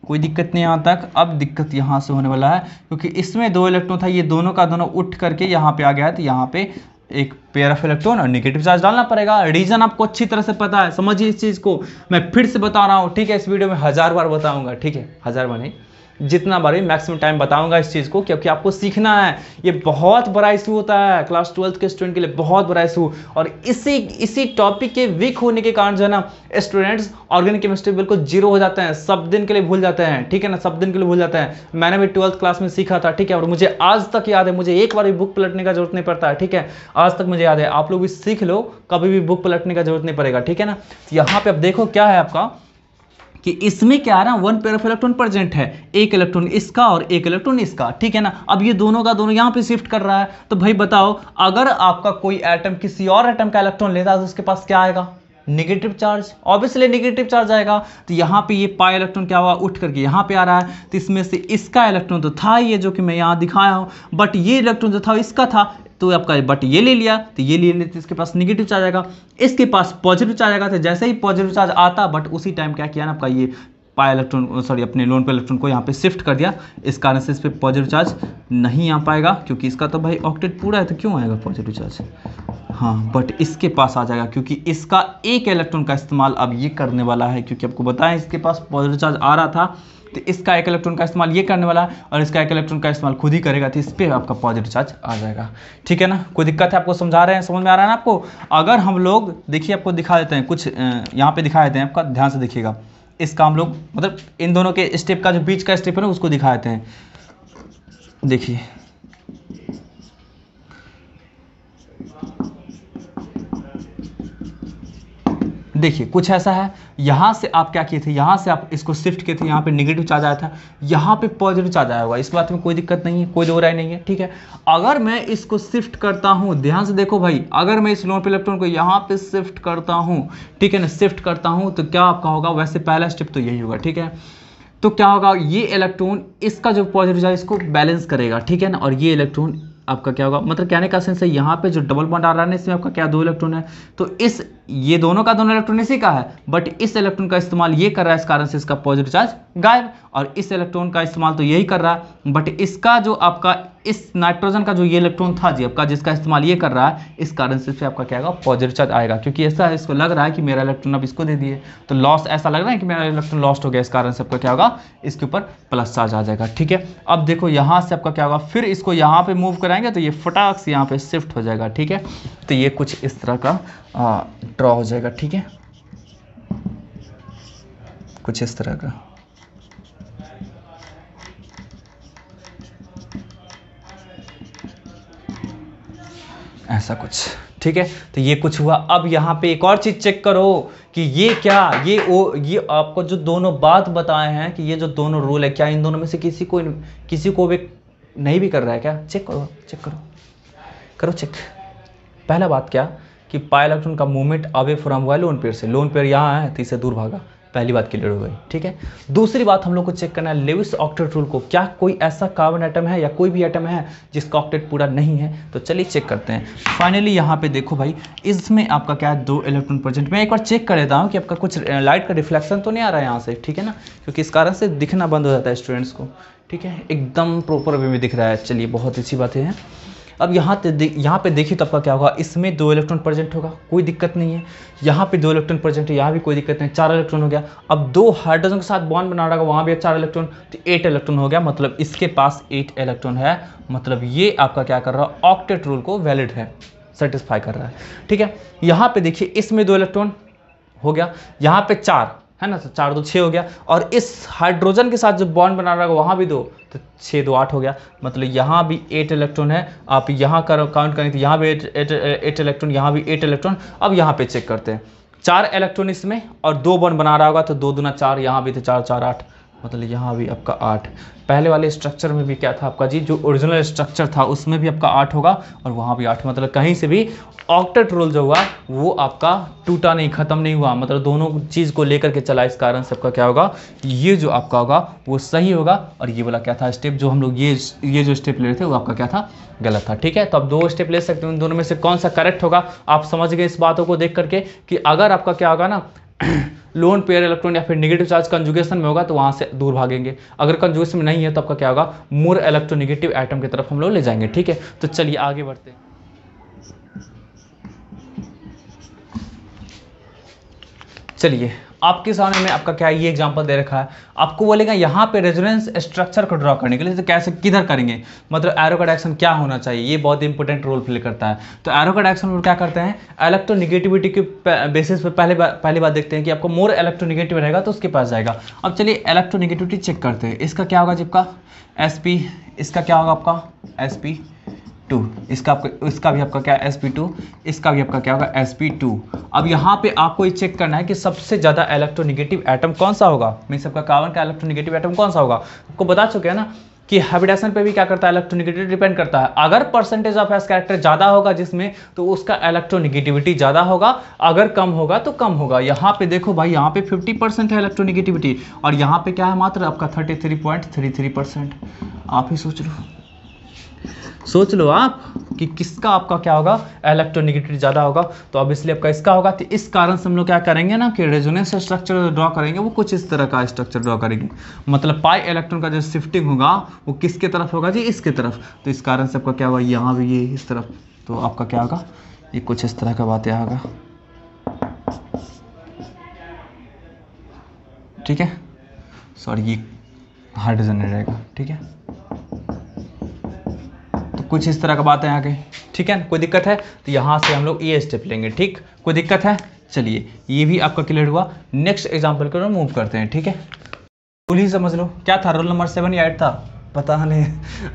Speaker 1: कोई दिक्कत नहीं यहाँ तक। अब दिक्कत यहाँ से होने वाला है क्योंकि इसमें 2 इलेक्ट्रॉन था, ये दोनों का दोनों उठ करके यहाँ पे आ गया है, तो यहाँ पे एक पेयर ऑफ इलेक्ट्रॉन और नेगेटिव चार्ज डालना पड़ेगा। रीजन आपको अच्छी तरह से पता है, समझिए इस चीज को, मैं फिर से बता रहा हूँ, ठीक है। इस वीडियो में 1000 बार बताऊंगा, ठीक है, 1000 बार नहीं, जितना बार भी मैक्सिमम टाइम बताऊंगा इस चीज़ को, क्योंकि आपको सीखना है। ये बहुत बड़ा इशू होता है क्लास 12 के स्टूडेंट के लिए, बहुत बड़ा इशू। और इसी टॉपिक के वीक होने के कारण जो है ना स्टूडेंट्स ऑर्गेनिक केमिस्ट्री बिल्कुल जीरो हो जाते हैं, सब दिन के लिए भूल जाते हैं, ठीक है ना, सब दिन के लिए भूल जाते हैं। मैंने भी 12th क्लास में सीखा था, ठीक है, और मुझे आज तक याद है, मुझे एक बार भी बुक पलटने का जरूरत नहीं पड़ता है, ठीक है, आज तक मुझे याद है। आप लोग भी सीख लो, कभी भी बुक पलटने का जरूरत नहीं पड़ेगा, ठीक है ना। यहाँ पे अब देखो क्या है आपका कि इसमें क्या है ना, 1 पेयर ऑफ इलेक्ट्रॉन प्रेजेंट है, एक इलेक्ट्रॉन इसका और एक इलेक्ट्रॉन इसका, ठीक है ना। अब ये दोनों का दोनों यहाँ पे शिफ्ट कर रहा है, तो भाई बताओ अगर आपका कोई एटम किसी और एटम का इलेक्ट्रॉन लेता है तो उसके पास क्या आएगा, negative charge, obviously negative charge आएगा। तो यहाँ पे ये पाई इलेक्ट्रॉन क्या हुआ, उठ करके यहाँ पे आ रहा है, तो इसमें से इसका इलेक्ट्रॉन तो था ये जो कि मैं यहाँ दिखाया हूँ, बट ये इलेक्ट्रॉन जो था इसका था, तो आपका बट ये ले लिया, तो ये ले लिया, तो इसके पास नेगेटिव चार्ज आएगा, इसके पास पॉजिटिव चार्ज आएगा। तो जैसे ही पॉजिटिव चार्ज आता, बट उसी टाइम क्या किया ना आपका ये पाई इलेक्ट्रॉन, सॉरी अपने लोन पे इलेक्ट्रॉन को यहाँ पे शिफ्ट कर दिया, इस कारण से इस पर पॉजिटिव चार्ज नहीं आ पाएगा, क्योंकि इसका तो भाई ऑक्टेट पूरा है, तो क्यों आएगा पॉजिटिव चार्ज। हाँ, बट इसके पास आ जाएगा क्योंकि इसका एक इलेक्ट्रॉन का इस्तेमाल अब ये करने वाला है, क्योंकि आपको बताएं इसके पास पॉजिटिव चार्ज आ रहा था, तो इसका एक इलेक्ट्रॉन का इस्तेमाल ये करने वाला है और इसका एक इलेक्ट्रॉन का इस्तेमाल खुद ही करेगा, तो इस पर आपका पॉजिटिव चार्ज आ जाएगा, ठीक है ना। कोई दिक्कत है, आपको समझा रहे हैं, समझ में आ रहा है ना आपको। अगर हम लोग देखिए आपको दिखा देते हैं कुछ, यहाँ पे दिखा देते हैं, आपका ध्यान से देखिएगा, इसका हम लोग मतलब इन दोनों के स्टेप का जो बीच का स्टेप है ना उसको दिखा देते हैं। देखिए देखिए कुछ ऐसा है, यहाँ से आप क्या किए थे, यहाँ से आप इसको शिफ्ट किए थे, यहाँ पे नेगेटिव चार्ज आया था, यहाँ पे पॉजिटिव चार्ज आया होगा, इस बात में कोई दिक्कत नहीं है, कोई दो राय नहीं है, ठीक है। अगर मैं इसको शिफ्ट करता हूँ, ध्यान से देखो भाई, अगर मैं इस लोन पे इलेक्ट्रॉन को यहाँ पे शिफ्ट करता हूँ, ठीक है ना, शिफ्ट करता हूँ, तो क्या आपका होगा, वैसे पहला स्टेप तो यही होगा, ठीक है। तो क्या होगा, ये इलेक्ट्रॉन इसका जो पॉजिटिव चार्ज इसको बैलेंस करेगा, ठीक है ना, और ये इलेक्ट्रॉन आपका क्या होगा, मतलब कहने का सेंस है यहाँ पे जो डबल बॉन्ड आ रहा है इसमें आपका क्या 2 इलेक्ट्रॉन है, तो इस ये दोनों का दोनों इलेक्ट्रॉन इसी का है, बट इस इलेक्ट्रॉन का इस्तेमाल ये कर रहा है, इस कारण से इसका पॉजिटिव चार्ज गायब, और इस इलेक्ट्रॉन का इस्तेमाल तो यही कर रहा है, बट इसका जो आपका इस नाइट्रोजन का जो ये इलेक्ट्रॉन था जी आपका, जिसका इस्तेमाल ये कर रहा है, इस कारण से फिर आपका क्या आएगा, पॉजिटिव चार्ज आएगा, क्योंकि ऐसा है, इसको लग रहा है कि मेरा इलेक्ट्रॉन अब इसको दे दिए, तो लॉस, ऐसा लग रहा है कि मेरा इलेक्ट्रॉन लॉस्ट हो गया, इस कारण से आपका क्या होगा, इसके ऊपर प्लस चार्ज आ जाएगा, ठीक है। अब देखो यहाँ से आपका क्या होगा, फिर इसको यहाँ पे मूव कराएंगे तो ये फटाक से यहाँ पे शिफ्ट हो जाएगा, ठीक है। तो ये कुछ इस तरह का ड्रॉ हो जाएगा, ठीक है, कुछ इस तरह का। ऐसा कुछ, ठीक है। तो ये कुछ हुआ। अब यहाँ पे एक और चीज चेक करो कि ये क्या, ये आपको जो दोनों बात बताए हैं कि ये जो दोनों रूल है, क्या इन दोनों में से किसी को भी नहीं भी कर रहा है क्या, चेक करो, चेक करो चेक। पहला बात क्या कि पाई इलेक्ट्रॉन का मूवमेंट अवे फ्रॉम हुआ लोन पेयर से, लोन पेयर यहाँ है तो इससे दूर भागा, पहली बात क्लियर हो गई, ठीक है। दूसरी बात हम लोग को चेक करना है लेविस ऑक्टेट रूल को, क्या कोई ऐसा कार्बन एटम है या कोई भी एटम है जिसका ऑक्टेट पूरा नहीं है, तो चलिए चेक करते हैं। फाइनली यहाँ पे देखो भाई, इसमें आपका क्या है, 2 इलेक्ट्रॉन प्रेजेंट। मैं एक बार चेक कर लेता हूँ कि आपका कुछ लाइट का रिफ्लेक्शन तो नहीं आ रहा है यहाँ से, ठीक है ना, क्योंकि इस कारण से दिखना बंद हो जाता है स्टूडेंट्स को, ठीक है, एकदम प्रॉपर वे में दिख रहा है। चलिए बहुत अच्छी बातें हैं। अब यहाँ पे देखिए तो आपका क्या होगा, इसमें 2 इलेक्ट्रॉन प्रेजेंट होगा, कोई दिक्कत नहीं है। यहाँ पे 2 इलेक्ट्रॉन प्रेजेंट है, यहाँ भी कोई दिक्कत नहीं, 4 इलेक्ट्रॉन हो गया। अब 2 हाइड्रोजन के साथ बॉन्ड बना रहा है, वहाँ भी 4 इलेक्ट्रॉन, तो 8 इलेक्ट्रॉन हो गया, मतलब इसके पास 8 इलेक्ट्रॉन है, मतलब ये आपका क्या कर रहा है, ऑक्टेट रूल को वैलिड है, सेटिस्फाई कर रहा है, ठीक है। यहाँ पे देखिए इसमें 2 इलेक्ट्रॉन हो गया, यहाँ पे 4, है ना, तो 4 2 6 हो गया। और इस हाइड्रोजन के साथ जो बॉन्ड बना रहा है वहाँ भी 2, तो 6 2 8 हो गया। मतलब यहाँ भी 8 इलेक्ट्रॉन है। आप यहाँ काउंट करें तो यहाँ भी 8 इलेक्ट्रॉन, यहाँ भी 8 इलेक्ट्रॉन। अब यहाँ पे चेक करते हैं, 4 इलेक्ट्रॉन इसमें और 2 बॉन्ड बना रहा होगा, तो 2 दूना 4, यहाँ भी तो 4 4 8, मतलब यहाँ भी आपका 8। पहले वाले स्ट्रक्चर में भी क्या था आपका जी, जो ओरिजिनल स्ट्रक्चर था उसमें भी आपका 8 होगा और वहाँ भी 8। मतलब कहीं से भी ऑक्टेट रूल जो हुआ वो आपका टूटा नहीं, खत्म नहीं हुआ, मतलब दोनों चीज़ को लेकर के चला। इस कारण से आपका क्या होगा, ये जो आपका होगा वो सही होगा। और ये वाला क्या था स्टेप, जो हम लोग ये जो स्टेप ले रहे थे वो आपका क्या था, गलत था। ठीक है, तो अब 2 स्टेप ले सकते हैं, उन दोनों में से कौन सा करेक्ट होगा आप समझ गए इस बातों को देख करके, कि अगर आपका क्या होगा ना लोन पेयर इलेक्ट्रॉन या फिर नेगेटिव चार्ज कंजुगेशन में होगा तो वहां से दूर भागेंगे, अगर कंजुगेशन में नहीं है तो आपका क्या होगा, मोर इलेक्ट्रोनेगेटिव एटम की तरफ हम लोग ले जाएंगे। ठीक है, तो चलिए आगे बढ़ते हैं। चलिए आपके सामने में आपका क्या ये एग्जांपल दे रखा है, आपको बोलेगा यहाँ पे रेजोनेंस स्ट्रक्चर को ड्रॉ करने के लिए, तो कैसे किधर करेंगे, मतलब एरो का डायरेक्शन क्या होना चाहिए, ये बहुत इंपॉर्टेंट रोल प्ले करता है। तो एरो का डायरेक्शन में क्या करते हैं, इलेक्ट्रोनेगेटिविटी के बेसिस पे पहली बात देखते हैं कि आपको मोर इलेक्ट्रोनेगेटिव रहेगा तो उसके पास जाएगा। अब चलिए इलेक्ट्रोनेगेटिविटी चेक करते हैं, इसका क्या होगा जिसका sp, इसका क्या होगा आपका sp2, इसका भी आपका क्या sp2, इसका भी आपका क्या होगा sp2। अब यहाँ पे आपको ये चेक करना है कि सबसे ज़्यादा इलेक्ट्रोनेगेटिव एटम कौन सा होगा, मीन्स आपका कार्बन का इलेक्ट्रोनेगेटिव एटम कौन सा होगा। आपको बता चुके हैं ना कि हाइब्रिडेशन पे भी क्या करता है, इलेक्ट्रोनेगेटिविटी डिपेंड करता है। अगर परसेंटेज ऑफ एस कैरेक्टर ज़्यादा होगा जिसमें, तो उसका इलेक्ट्रोनेगेटिविटी ज़्यादा होगा, अगर कम होगा तो कम होगा। यहाँ पे देखो भाई, यहाँ पे 50% है इलेक्ट्रोनेगेटिविटी और यहाँ पे क्या है मात्र आपका 33.33%। आप ही सोच लो आप कि किसका आपका क्या होगा, इलेक्ट्रोनेगेटिविटी ज़्यादा होगा, तो अब इसलिए आपका इसका होगा। तो इस कारण से हम लोग क्या करेंगे ना कि रेजोनेंस स्ट्रक्चर ड्रॉ करेंगे, वो कुछ इस तरह का स्ट्रक्चर ड्रॉ करेंगे, मतलब पाई इलेक्ट्रॉन का जो शिफ्टिंग होगा वो किसके तरफ होगा जी, इसके तरफ। तो इस कारण से आपका क्या होगा, यहाँ भी ये इस तरफ, तो आपका क्या होगा, ये कुछ इस तरह का बात यहाँ होगा। ठीक है, सॉरी ये हाइड्रोजन रहेगा। ठीक है, कुछ इस तरह का बात है यहाँ के। ठीक है, कोई दिक्कत है तो यहाँ से हम लोग ये स्टेप लेंगे। ठीक, कोई दिक्कत है, चलिए ये भी आपका क्लियर हुआ। नेक्स्ट एग्जांपल को मूव करते हैं। ठीक है, रूल ही समझ लो, क्या था रोल नंबर 7 या 8 था, पता नहीं,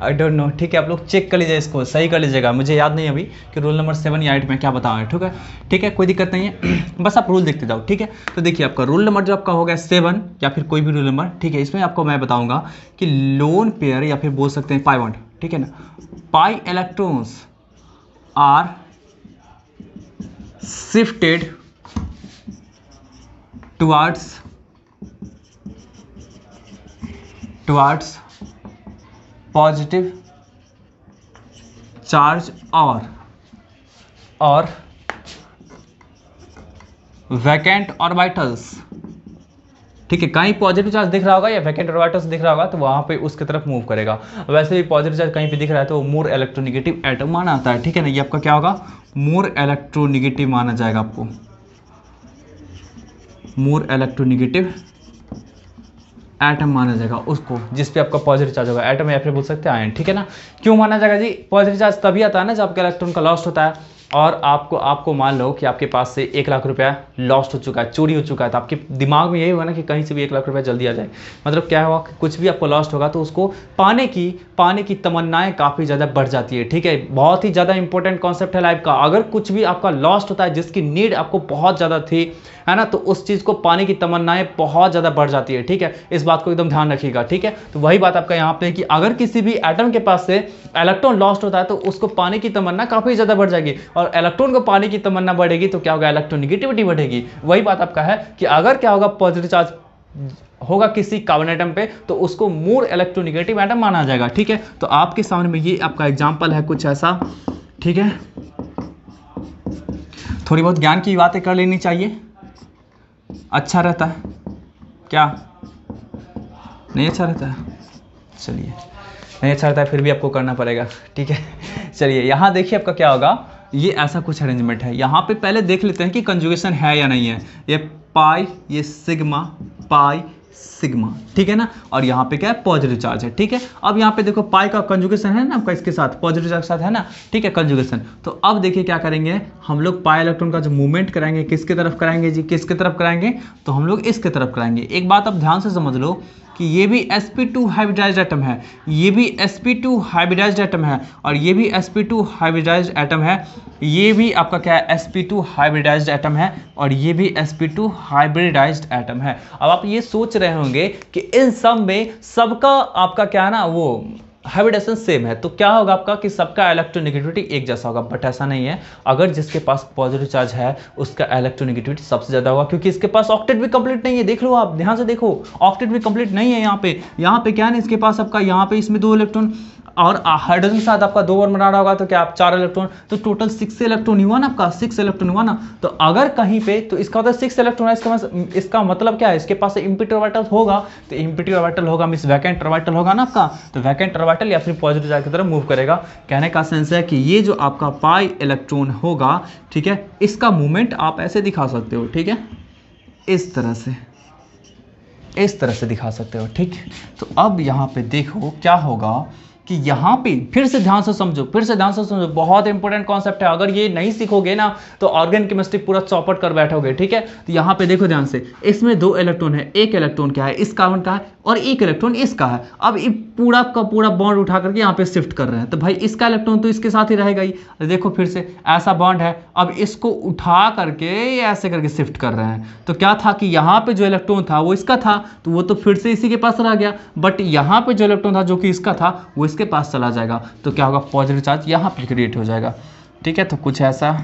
Speaker 1: आई डोंट नो। ठीक है, आप लोग चेक कर लीजिए, इसको सही कर लीजिएगा, मुझे याद नहीं अभी कि रोल नंबर 7 या 8 में क्या बताया है। ठीक है, ठीक है, कोई दिक्कत नहीं है, बस आप रूल देखते जाओ। ठीक है, तो देखिए आपका रोल नंबर जो आपका हो गया 7 या फिर कोई भी रोल नंबर, ठीक है, इसमें आपको मैं बताऊंगा कि लोन पेयर या फिर बोल सकते हैं पाई बॉन्ड, ठीक है ना, pi electrons are shifted towards positive charge और वैकेंट ऑर्बिटल्स। ठीक है, कहीं पॉजिटिव चार्ज दिख रहा होगा या वैकेंट ऑर्बिटल्स दिख रहा होगा तो वहां पे उसकी तरफ मूव करेगा। वैसे भी पॉजिटिव चार्ज कहीं पे दिख रहा है तो मोर इलेक्ट्रोनेगेटिव एटम माना आता है। ठीक है ना, ये आपका क्या होगा, मोर इलेक्ट्रोनेगेटिव माना जाएगा, आपको मोर इलेक्ट्रोनेगेटिव एटम माना जाएगा उसको जिस पे आपका पॉजिटिव चार्ज होगा, एटम या फिर बोल सकते हैं आयन। ठीक है ना, क्यों माना जाएगा जी, पॉजिटिव चार्ज तभी आता है ना जब आपका इलेक्ट्रॉन का लॉस्ट होता है और आपको मान लो कि आपके पास से 1 लाख रुपया लॉस्ट हो चुका है, चोरी हो चुका है, तो आपके दिमाग में यही होगा ना कि कहीं से भी 1 लाख रुपया जल्दी आ जाए। मतलब क्या हुआ कि कुछ भी आपको लॉस्ट होगा तो उसको पाने की तमन्नाएं काफ़ी ज़्यादा बढ़ जाती है। ठीक है, बहुत ही ज़्यादा इंपॉर्टेंट कॉन्सेप्ट है लाइफ का। अगर कुछ भी आपका लॉस्ट होता है जिसकी नीड आपको बहुत ज़्यादा थी, है ना, तो उस चीज़ को पाने की तमन्नाएं बहुत ज़्यादा बढ़ जाती है। ठीक है, इस बात को एकदम ध्यान रखिएगा। ठीक है, तो वही बात आपका यहाँ पे है कि अगर किसी भी एटम के पास से इलेक्ट्रॉन लॉस्ट होता है तो उसको पाने की तमन्ना काफ़ी ज़्यादा बढ़ जाएगी और इलेक्ट्रॉन को पाने की तमन्ना बढ़ेगी तो क्या होगा, इलेक्ट्रोनेगेटिविटी बढ़ेगी। वही बात आपका है कि अगर क्या होगा, पॉजिटिव चार्ज होगा किसी कार्बन एटम पे तो उसको मोर इलेक्ट्रोनेगेटिव एटम माना जाएगा। ठीक है, तो आपके सामने में ये आपका एग्जांपल है कुछ ऐसा। ठीक है, थोड़ी बहुत ज्ञान की बातें कर लेनी चाहिए, अच्छा रहता है क्या, नहीं अच्छा रहता है, चलिए नहीं अच्छा रहता है फिर भी आपको करना पड़ेगा। ठीक है, चलिए यहाँ देखिए आपका क्या होगा, ये ऐसा कुछ अरेंजमेंट है। यहाँ पे पहले देख लेते हैं कि कंजुगेशन है या नहीं है। ये पाई, ये सिग्मा, पाई, सिग्मा, ठीक है ना। और यहाँ पे क्या है, पॉजिटिव चार्ज है, ठीक है। अब यहाँ पे देखो पाई का कंजुगेशन है ना आपका इसके साथ, पॉजिटिव चार्ज के साथ है ना, ठीक है, कंजुगेशन। तो अब देखिए क्या करेंगे हम लोग, पाई इलेक्ट्रॉन का जो मूवमेंट कराएंगे किसके तरफ कराएंगे जी, किसके तरफ कराएंगे, तो हम लोग इसके तरफ कराएंगे। एक बात आप ध्यान से समझ लो कि ये भी sp2 हाइब्रिडाइज्ड एटम है, ये भी sp2 हाइब्रिडाइज्ड एटम है, और ये भी sp2 हाइब्रिडाइज्ड एटम है, ये भी आपका क्या है, sp2 हाइब्रिडाइज्ड एटम है, और ये भी sp2 हाइब्रिडाइज्ड एटम है। अब आप ये सोच रहे होंगे कि इन सब में सबका आपका क्या है ना, वो हाइब्रिडेशन सेम है, तो क्या होगा आपका कि सबका इलेक्ट्रोनेगेटिविटी एक जैसा होगा, बट ऐसा नहीं है। अगर जिसके पास पॉजिटिव चार्ज है उसका इलेक्ट्रोनेगेटिविटी सबसे ज्यादा होगा, क्योंकि इसके पास ऑक्टेट भी कंप्लीट नहीं है। देख लो आप ध्यान से देखो, ऑक्टेट भी कंप्लीट नहीं है यहाँ पे क्या है ना, इसके पास आपका यहाँ पे इसमें 2 इलेक्ट्रॉन और हाइड्रोजन के साथ आपका 2 और बना रहा होगा, तो क्या आप 4 इलेक्ट्रॉन, तो टोटल 6 इलेक्ट्रॉन हुआ ना आपका, 6 इलेक्ट्रॉन हुआ ना। तो अगर कहीं पे, तो इसका मतलब 6 इलेक्ट्रॉन है, इसका मतलब क्या है, इसके पास एम्प्टी ऑर्बिटल होगा, तो एम्प्टी ऑर्बिटल होगा मींस वैकेंट ऑर्बिटल होगा ना आपका, तो वैकेंट ऑर्बिटल या फिर पॉजिटिव चार्ज की तरफ मूव करेगा। कहने का सेंस है कि ये जो आपका पाई इलेक्ट्रॉन होगा, ठीक है, इसका मूवमेंट आप ऐसे दिखा सकते हो, ठीक है, इस तरह से दिखा सकते हो, ठीक। तो अब यहाँ पे देखो क्या होगा कि यहाँ पे फिर से ध्यान से समझो, बहुत इंपॉर्टेंट कॉन्सेप्ट है। अगर ये नहीं सीखोगे ना तो ऑर्गेनिक केमिस्ट्री पूरा चौपट कर बैठोगे, ठीक है। तो यहाँ पे देखो ध्यान से, इसमें 2 इलेक्ट्रॉन है, एक इलेक्ट्रॉन क्या है, इस कार्बन का है, और एक इलेक्ट्रॉन इसका है। अब ये पूरा का पूरा बॉन्ड उठा करके यहाँ पे शिफ्ट कर रहे हैं, तो भाई इसका इलेक्ट्रॉन तो इसके साथ ही रहेगा ही। देखो फिर से ऐसा बॉन्ड है, अब इसको उठा करके ऐसे करके शिफ्ट कर रहे हैं, तो क्या था कि यहाँ पे जो इलेक्ट्रॉन था वो इसका था, तो वो तो फिर से इसी के पास रह गया, बट यहाँ पे जो इलेक्ट्रॉन था जो कि इसका था वो इसके पास चला जाएगा, तो क्या होगा, पॉजिटिव चार्ज यहाँ पे क्रिएट हो जाएगा, ठीक है। तो कुछ ऐसा,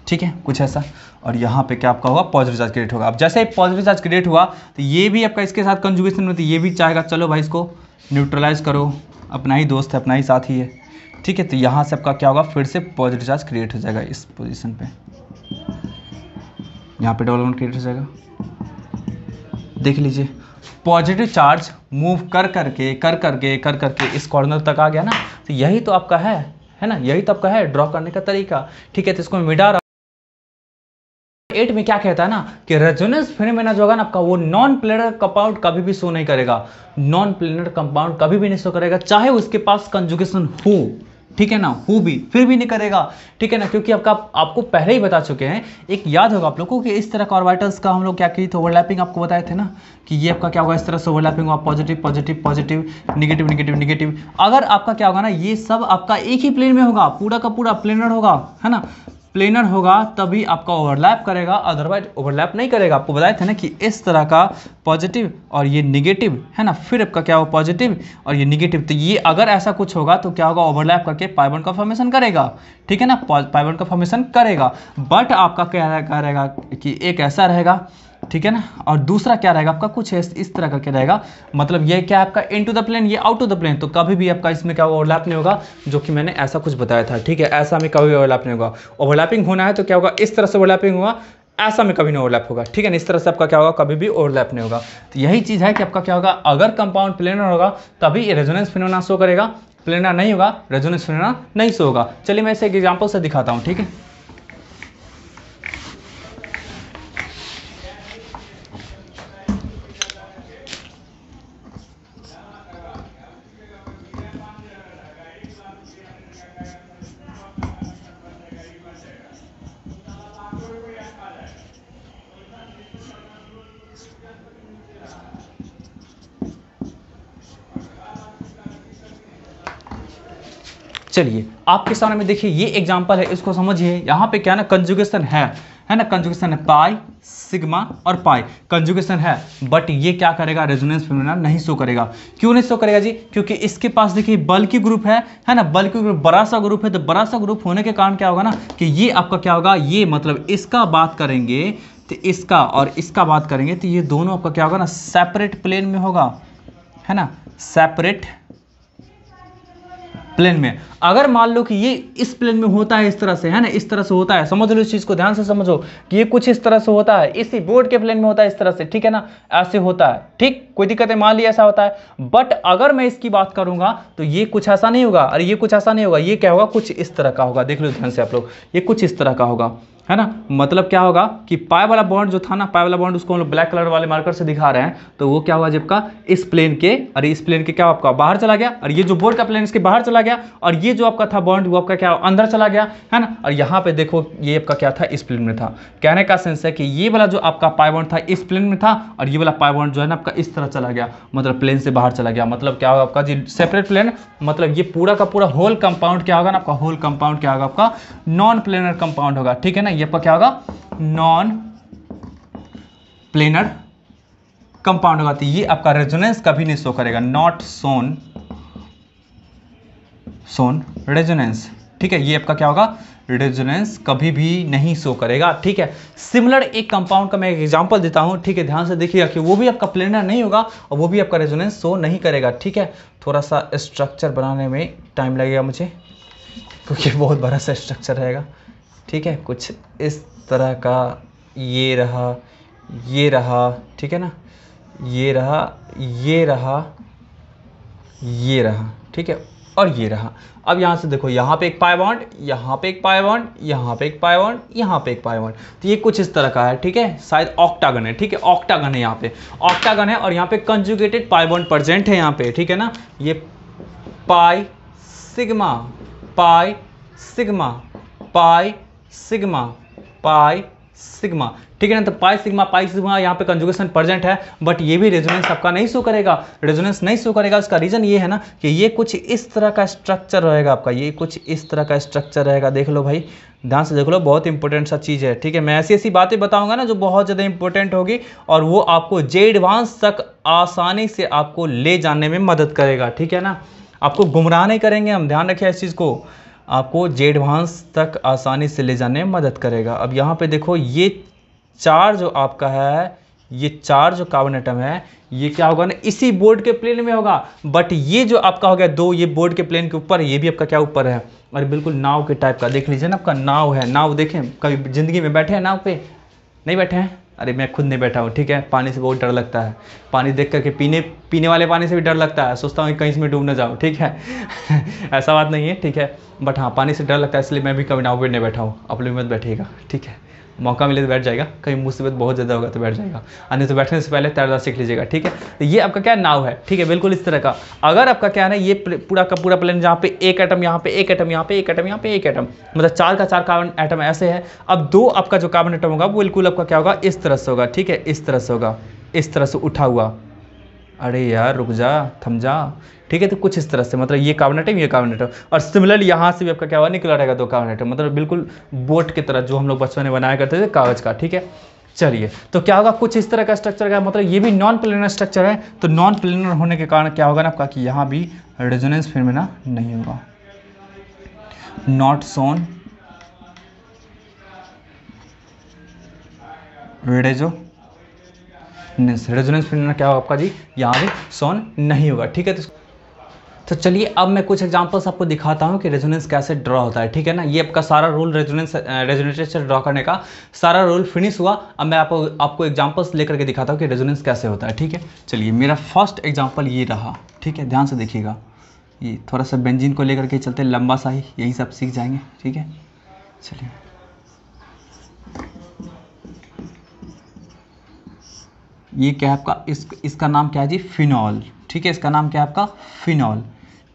Speaker 1: ठीक है, कुछ ऐसा। और यहाँ पे क्या आपका होगा, पॉजिटिव चार्ज क्रिएट होगा। अब जैसे ही पॉजिटिव चार्ज क्रिएट हुआ तो ये भी आपका इसके साथ कंजुगेशन में, तो ये भी चाहेगा चलो भाई इसको न्यूट्रलाइज करो, अपना ही दोस्त है, अपना ही साथी है, ठीक है। तो यहाँ से आपका क्या होगा, फिर से पॉजिटिव चार्ज क्रिएट हो जाएगा इस पोजीशन पे, यहाँ पे डबल बॉन्ड क्रिएट हो जाएगा। देख लीजिए पॉजिटिव चार्ज मूव कर करके इस कॉर्नर तक आ गया ना, तो यही तो आपका है ना, यही तो आपका है ड्रॉ करने का तरीका, ठीक है। तो इसको मैं मिटा रहा 8 में क्या कहता है ना कि रेजोनेंस फिनोमेना जो होगा ना आपका, वो नॉन प्लेनर कंपाउंड कभी भी शो नहीं करेगा, नॉन प्लेनर कंपाउंड कभी भी नहीं शो करेगा, चाहे उसके पास कंजुगेशन हो, ठीक है ना, हो भी फिर भी नहीं करेगा, ठीक है ना, क्योंकि आपको पहले ही बता चुके हैं। एक याद होगा आप लोगों को कि इस तरह का ऑर्बिटल्स का हम लोग क्या किए थे, ओवरलैपिंग आपको बताए थे ना, कि ये आपका क्या होगा, इस तरह से ओवरलैपिंग होगा, positive positive positive, negative negative negative. अगर आपका क्या होगा ना, ये सब आपका एक ही प्लेन में होगा, पूरा का पूरा प्लेनर होगा, है ना, प्लेनर होगा तभी आपका ओवरलैप करेगा, अदरवाइज ओवरलैप नहीं करेगा। आपको बताए थे ना कि इस तरह का पॉजिटिव और ये निगेटिव है ना, फिर आपका क्या होगा, पॉजिटिव और ये निगेटिव, तो ये अगर ऐसा कुछ होगा तो क्या होगा, ओवरलैप करके पाई बॉन्ड का फॉर्मेशन करेगा, ठीक है ना, पाई बॉन्ड का फॉर्मेशन करेगा। बट आपका क्या रहेगा कि एक ऐसा रहेगा, ठीक है ना, और दूसरा क्या रहेगा आपका, कुछ इस तरह का क्या रहेगा, मतलब ये क्या आपका इनटू द प्लेन, ये आउट टू द प्लेन, तो कभी भी आपका इसमें क्या ओवरलैप नहीं होगा, जो कि मैंने ऐसा कुछ बताया था, ठीक है। ऐसा में कभी ओवरलैप नहीं होगा, ओवरलैपिंग होना है तो क्या होगा, इस तरह से ओवरलैपिंग होगा, ऐसा में कभी नहीं ओवरलैप होगा, ठीक है ना, इस तरह से आपका क्या होगा, कभी भी ओवरलैप नहीं होगा। तो यही चीज़ है कि आपका क्या होगा, अगर कंपाउंड प्लेनर होगा तभी रेजोनेंस फिनोमेना शो करेगा, प्लेनर नहीं होगा रेजोनेंस फिनोमेना नहीं शो होगा। चलिए मैं इसे एक एग्जाम्पल से दिखाता हूँ, ठीक है। चलिए आपके सामने में देखिए ये एग्जांपल है, इसको समझिए। यहाँ पे क्या ना कंजुगेशन है ना, कंजुगेशन है, पाई सिग्मा और पाई कंजुगेशन है, बट ये क्या करेगा, रेजोनेंस फिनोमेना नहीं शो करेगा। क्यों नहीं शो करेगा जी, क्योंकि इसके पास देखिए बल्कि ग्रुप है ना, बल्कि ग्रुप बड़ा सा ग्रुप है, तो बड़ा सा ग्रुप होने के कारण क्या होगा ना कि ये आपका क्या होगा, ये मतलब इसका बात करेंगे तो इसका और इसका बात करेंगे तो ये दोनों आपका क्या होगा ना, सेपरेट प्लेन में होगा, है ना, सेपरेट प्लेन में। अगर मान लो कि ये इस प्लेन में होता है इस तरह से, है ना, इस तरह से होता है, समझ लो इस चीज को, ध्यान से समझो कि ये कुछ इस तरह से होता है, इसी बोर्ड के प्लेन में होता है इस तरह से, ठीक है ना, ऐसे होता है, ठीक, कोई दिक्कत है, मान लिया ऐसा होता है। बट अगर मैं इसकी बात करूंगा तो ये कुछ ऐसा नहीं होगा, और ये कुछ ऐसा नहीं होगा, ये क्या होगा, कुछ इस तरह का होगा, देख लो ध्यान से आप लोग, ये कुछ इस तरह का होगा, है ना। मतलब क्या होगा कि पाई वाला बॉन्ड जो था ना, पाई वाला बॉन्ड, उसको हम लोग ब्लैक कलर वाले मार्कर से दिखा रहे हैं, तो वो क्या हुआ जब का इस प्लेन के, और इस प्लेन के क्या आपका बाहर चला गया, और ये जो बोर्ड का प्लेन इसके बाहर चला गया, और ये जो आपका था बॉन्ड वो आपका क्या अंदर चला गया, है ना। और यहाँ पे देखो ये आपका क्या था, इस प्लेन में था। कहने का सेंस है कि ये वाला जो आपका पाई बॉन्ड था इस प्लेन में था, और ये वाला पाई बॉन्ड जो है ना आपका इस तरह चला गया, मतलब प्लेन से बाहर चला गया। मतलब क्या होगा आपका जी, सेपरेट प्लेन, मतलब ये पूरा का पूरा होल कंपाउंड क्या होगा ना आपका, होल कंपाउंड क्या होगा आपका, नॉन प्लेनर कंपाउंड होगा, ठीक है ना। ये आपका क्या होगा, नॉन प्लेनर कंपाउंड होगा। तो ये आपका रेजोनेंस कभी नहीं शो करेगा, नॉट सोन रेजोनेंस, ठीक है। ये आपका क्या होगा, रेजोनेंस कभी भी नहीं शो करेगा, ठीक है। सिमिलर एक कंपाउंड का मैं एक एग्जांपल देता हूं, ठीक है, ध्यान से देखिएगा कि वो भी आपका प्लेनर नहीं होगा और वो भी आपका रेजोनेंस शो नहीं करेगा, ठीक है। थोड़ा सा स्ट्रक्चर बनाने में टाइम लगेगा मुझे, क्योंकि बहुत बड़ा सा स्ट्रक्चर रहेगा, ठीक है। कुछ इस तरह का, ये रहा, ये रहा, ठीक है ना, ये रहा, ये रहा, ये रहा, ठीक है, और ये रहा। अब यहाँ से देखो, यहाँ पे एक पाई बॉन्ड, यहाँ पे एक पाई बॉन्ड, यहाँ पे एक पाई बॉन्ड, यहाँ पे एक पाई बॉन्ड, तो ये कुछ इस तरह का है, ठीक है। शायद ऑक्टागन है, ठीक है, ऑक्टागन है, यहाँ पे ऑक्टागन है, और यहाँ पे कंजुगेटेड पाई बॉन्ड प्रेजेंट है यहाँ पे, ठीक है ना। ये pi sigma, pi sigma, pi sigma, pi sigma, ठीक है ना। तो पाई सिग्मा यहाँ पे कंजुगेशन प्रेजेंट है, बट ये भी रेजोनेंस आपका नहीं शो करेगा, रेजोनेंस नहीं शो करेगा। उसका रीजन ये है ना कि ये कुछ इस तरह का स्ट्रक्चर रहेगा आपका, ये कुछ इस तरह का स्ट्रक्चर रहेगा। देख लो भाई, ध्यान से देख लो, बहुत इंपॉर्टेंट सा चीज़ है, ठीक है। मैं ऐसी ऐसी बातें बताऊंगा ना जो बहुत ज़्यादा इंपॉर्टेंट होगी, और वो आपको जे एडवांस तक आसानी से आपको ले जाने में मदद करेगा, ठीक है ना। आपको गुमराह नहीं करेंगे हम, ध्यान रखिए इस चीज़ को, आपको जे एडवांस तक आसानी से ले जाने में मदद करेगा। अब यहाँ पे देखो, ये चार जो आपका है, ये चार जो कार्बन एटम है, ये क्या होगा ना, इसी बोर्ड के प्लेन में होगा, बट ये जो आपका हो गया दो, ये बोर्ड के प्लेन के ऊपर, ये भी आपका क्या ऊपर है, और बिल्कुल नाव के टाइप का, देख लीजिए ना, आपका नाव है। नाव देखें, कभी जिंदगी में बैठे हैं नाव पे, नहीं बैठे हैं? अरे मैं खुद नहीं बैठा हूँ, ठीक है। पानी से बहुत डर लगता है, पानी देख करके, पीने वाले पानी से भी डर लगता है, सोचता हूँ कहीं इसमें डूब ना जाऊँ, ठीक है। ऐसा बात नहीं है, ठीक है, बट हाँ पानी से डर लगता है, इसलिए मैं भी कभी नाव पे नहीं बैठा हूँ। आप लोग मत बैठिएगा, ठीक है, मौका मिले तो बैठ जाएगा, कहीं मुसीबत बहुत ज़्यादा होगा तो बैठ जाएगा, नहीं तो बैठने से पहले तैरना सीख लीजिएगा, ठीक है। तो ये आपका क्या नाव है, ठीक है, बिल्कुल इस तरह का। अगर आपका क्या है ना, ये पूरा का पूरा प्लेन, जहाँ पे एक एटम, यहाँ पे एक एटम, यहाँ पे एक एटम, यहाँ पे एक एटम, मतलब चार का चार कार्बन एटम ऐसे है। अब दो आपका जो कार्बन एटम होगा वो बिल्कुल आपका क्या होगा, इस तरह से होगा, ठीक है, इस तरह से होगा, इस तरह से उठा हुआ। अरे यार रुक जा, थम जा, ठीक है। तो कुछ इस तरह से, मतलब ये कार्बन एटम, ये कार्बन एटम, और सिमिलरली यहाँ से भी आपका क्या हुआ, निकला रहेगा दो कार्बन एटम, मतलब बिल्कुल बोट की तरह, जो हम लोग बचपन में बनाया करते थे कागज का, ठीक है। चलिए, तो क्या होगा, कुछ इस तरह का स्ट्रक्चर का, मतलब ये भी नॉन प्लेनर स्ट्रक्चर है। तो नॉन प्लेनर होने के कारण क्या होगा ना आपका, कि यहाँ भी रेजोनेंस फिनोमेना नहीं होगा, नॉट सोन रेजोनेंस फिनोमेना क्या होगा आपका जी, यहाँ भी सोन नहीं होगा, ठीक है। तो चलिए अब मैं कुछ एग्जांपल्स आपको दिखाता हूँ कि रेजोनेंस कैसे ड्रॉ होता है, ठीक है ना। ये आपका सारा रूल रेजोनेटर से ड्रॉ करने का सारा रूल फिनिश हुआ। अब मैं आपको एग्जांपल्स लेकर के दिखाता हूँ कि रेजोनेंस कैसे होता है, ठीक है। चलिए, मेरा फर्स्ट एग्जांपल ये रहा, ठीक है, ध्यान से देखिएगा। ये थोड़ा सा बेंजीन को लेकर के चलते, लंबा सा ही, यही सब सीख जाएंगे, ठीक है। चलिए, ये क्या है आपका, इसका नाम क्या है जी, फिनॉल, ठीक है, इसका नाम क्या है आपका, फिनॉल,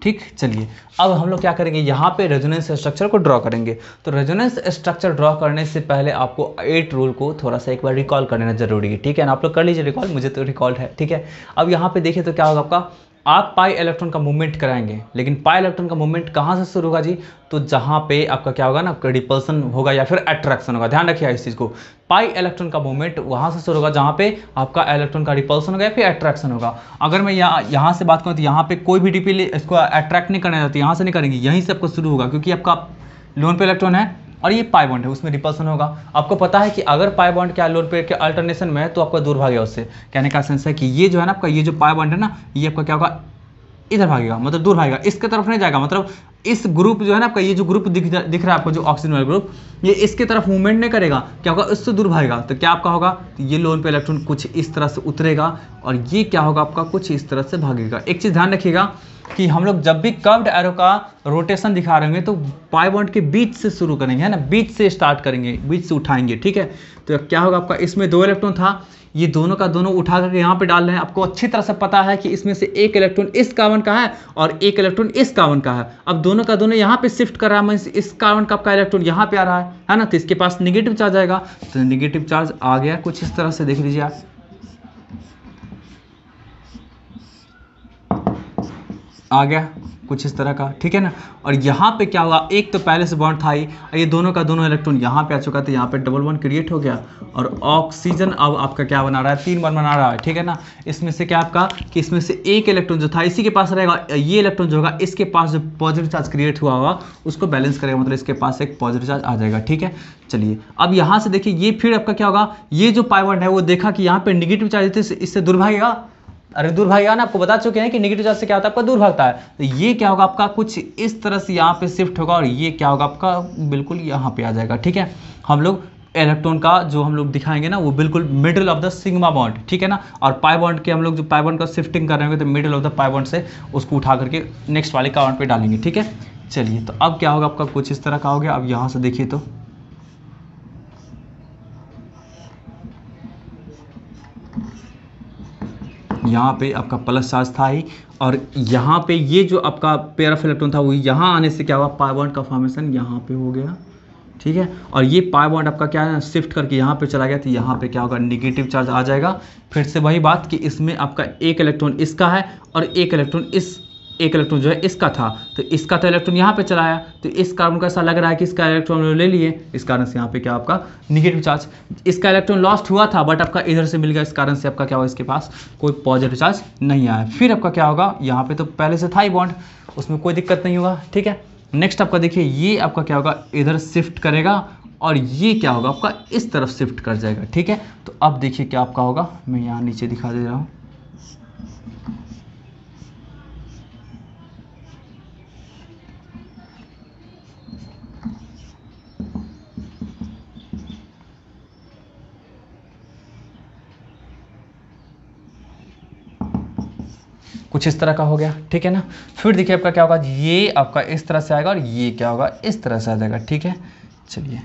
Speaker 1: ठीक। चलिए, अब हम लोग क्या करेंगे, यहाँ पे रेजोनेंस स्ट्रक्चर को ड्रॉ करेंगे। तो रेजोनेंस स्ट्रक्चर ड्रॉ करने से पहले आपको 8 रूल को थोड़ा सा एक बार रिकॉल करना जरूरी है, ठीक है ना। आप लोग कर लीजिए रिकॉल, मुझे तो रिकॉल है, ठीक है। अब यहाँ पे देखिए तो क्या होगा आपका, आप पाई इलेक्ट्रॉन का मूवमेंट कराएंगे, लेकिन पाई इलेक्ट्रॉन का मूवमेंट कहाँ से शुरू होगा जी, तो जहाँ पे आपका क्या होगा ना, रिपल्सन होगा या फिर अट्रैक्शन होगा। ध्यान रखिए इस चीज़ को, पाई इलेक्ट्रॉन का मूवमेंट वहाँ से शुरू होगा जहाँ पे आपका इलेक्ट्रॉन का रिपल्सन होगा या फिर अट्रैक्शन होगा। अगर मैं यहाँ से बात करूँ तो यहाँ पे कोई भी डीपी इसको अट्रैक्ट नहीं करना चाहती, यहाँ से नहीं करेंगे, यहीं से आपको शुरू होगा, क्योंकि आपका लोन पे इलेक्ट्रॉन है और ये पाई बॉन्ड है, उसमें रिपल्सन होगा। आपको पता है कि अगर पाई बॉन्ड क्या लोन पेयर के अल्टरनेशन में है तो आपका दूर भागेगा उससे। कहने का सेंस है कि ये जो है ना आपका, ये जो पाई बॉन्ड है ना, ये आपका क्या होगा, इधर भागेगा, मतलब दूर भागेगा, इसके तरफ नहीं जाएगा। मतलब इस ग्रुप जो है ना आपका, ये जो ग्रुप दिख रहा है आपको, जो ऑक्सीजन वाला ग्रुप, ये इसके तरफ मूवमेंट नहीं करेगा, क्या होगा, इससे दूर भागेगा। तो क्या आपका होगा, तो ये लोन पे इलेक्ट्रॉन कुछ इस तरह से उतरेगा और ये क्या होगा आपका, कुछ इस तरह से भागेगा। एक चीज़ ध्यान रखिएगा कि हम लोग जब भी कर्व्ड एरो का रोटेशन दिखा रहे होंगे तो पाई बॉन्ड के बीच से शुरू करेंगे, है ना, बीच से स्टार्ट करेंगे, बीच से उठाएंगे, ठीक है। तो क्या होगा आपका, इसमें 2 इलेक्ट्रॉन था, ये दोनों का दोनों उठा करके यहाँ पे डाल रहे हैं। आपको अच्छी तरह से पता है कि इसमें से एक इलेक्ट्रॉन इस कार्बन का है और एक इलेक्ट्रॉन इस कार्बन का है। अब दोनों का दोनों यहाँ पे शिफ्ट कर रहा है, इस कार्बन का आपका इलेक्ट्रॉन यहाँ पे आ रहा है ना, तो इसके पास निगेटिव चार्ज आएगा। तो निगेटिव चार्ज आ गया कुछ इस तरह से, देख लीजिए आप, आ गया कुछ इस तरह का, ठीक है ना। और यहाँ पे क्या हुआ, एक तो पहले से बॉन्ड था ही, और ये दोनों का दोनों इलेक्ट्रॉन यहाँ पे आ चुका था, यहाँ पे डबल बॉन्ड क्रिएट हो गया और ऑक्सीजन अब आपका क्या बना रहा है, 3 बार बना रहा है, ठीक है ना। इसमें से क्या आपका, कि इसमें से एक इलेक्ट्रॉन जो था इसी के पास रहेगा, ये इलेक्ट्रॉन जो होगा इसके पास जो पॉजिटिव चार्ज क्रिएट हुआ होगा उसको बैलेंस करेगा, मतलब इसके पास एक पॉजिटिव चार्ज आ जाएगा, ठीक है। चलिए अब यहाँ से देखिए, ये फिर आपका क्या होगा, ये जो पाई बॉन्ड है वो देखा कि यहाँ पे निगेटिव चार्ज इससे दूर भागेगा, अरे दूर भागेगा ना, आपको बता चुके हैं कि नेगेटिव चार्ज से क्या होता है, आपका दूर भागता है। तो ये क्या होगा आपका, कुछ इस तरह से यहाँ पे शिफ्ट होगा और ये क्या होगा आपका, बिल्कुल यहाँ पे आ जाएगा, ठीक है। हम लोग इलेक्ट्रॉन का जो हम लोग दिखाएंगे ना, वो बिल्कुल middle of the sigma bond, ठीक है ना। और पाई बॉन्ड के हम लोग जो पाई बॉन्ड का शिफ्टिंग कर रहे होंगे तो middle of the pi bond से उसको उठा करके नेक्स्ट वाले कार्बन पे डालेंगे, ठीक है। चलिए तो अब क्या होगा आपका, कुछ इस तरह का हो गया। अब यहाँ से देखिए तो यहाँ पे आपका प्लस चार्ज था ही, और यहाँ पे ये जो आपका पेयर ऑफ इलेक्ट्रॉन था वो यहाँ आने से क्या हुआ, पाई बॉन्ड का फॉर्मेशन यहाँ पे हो गया, ठीक है। और ये पाई बॉन्ड आपका क्या है, शिफ्ट करके यहाँ पे चला गया, तो यहाँ पे क्या होगा, निगेटिव चार्ज आ जाएगा। फिर से वही बात कि इसमें आपका एक इलेक्ट्रॉन इसका है और एक इलेक्ट्रॉन जो है इसका था, तो इसका तो इलेक्ट्रॉन यहाँ पे चला आया, तो इस कार्बन का ऐसा लग रहा है कि इसका इलेक्ट्रॉन ले लिए, इस कारण से यहाँ पे क्या आपका निगेटिव चार्ज, इसका इलेक्ट्रॉन लॉस्ट हुआ था बट आपका इधर से मिल गया, इस कारण से आपका क्या होगा, इसके पास कोई पॉजिटिव चार्ज नहीं आया। फिर आपका क्या होगा, यहाँ पे तो पहले से था ही बॉन्ड, उसमें कोई दिक्कत नहीं होगा, ठीक है। नेक्स्ट आपका देखिए, ये आपका क्या होगा, इधर शिफ्ट करेगा और ये क्या होगा आपका, इस तरफ शिफ्ट कर जाएगा, ठीक है। तो अब देखिए क्या आपका होगा, मैं यहाँ नीचे दिखा दे रहा हूँ। कुछ इस तरह का हो गया, ठीक है ना। फिर देखिए आपका क्या होगा, ये आपका इस तरह से आएगा और ये क्या होगा, इस तरह से आ जाएगा, ठीक है। चलिए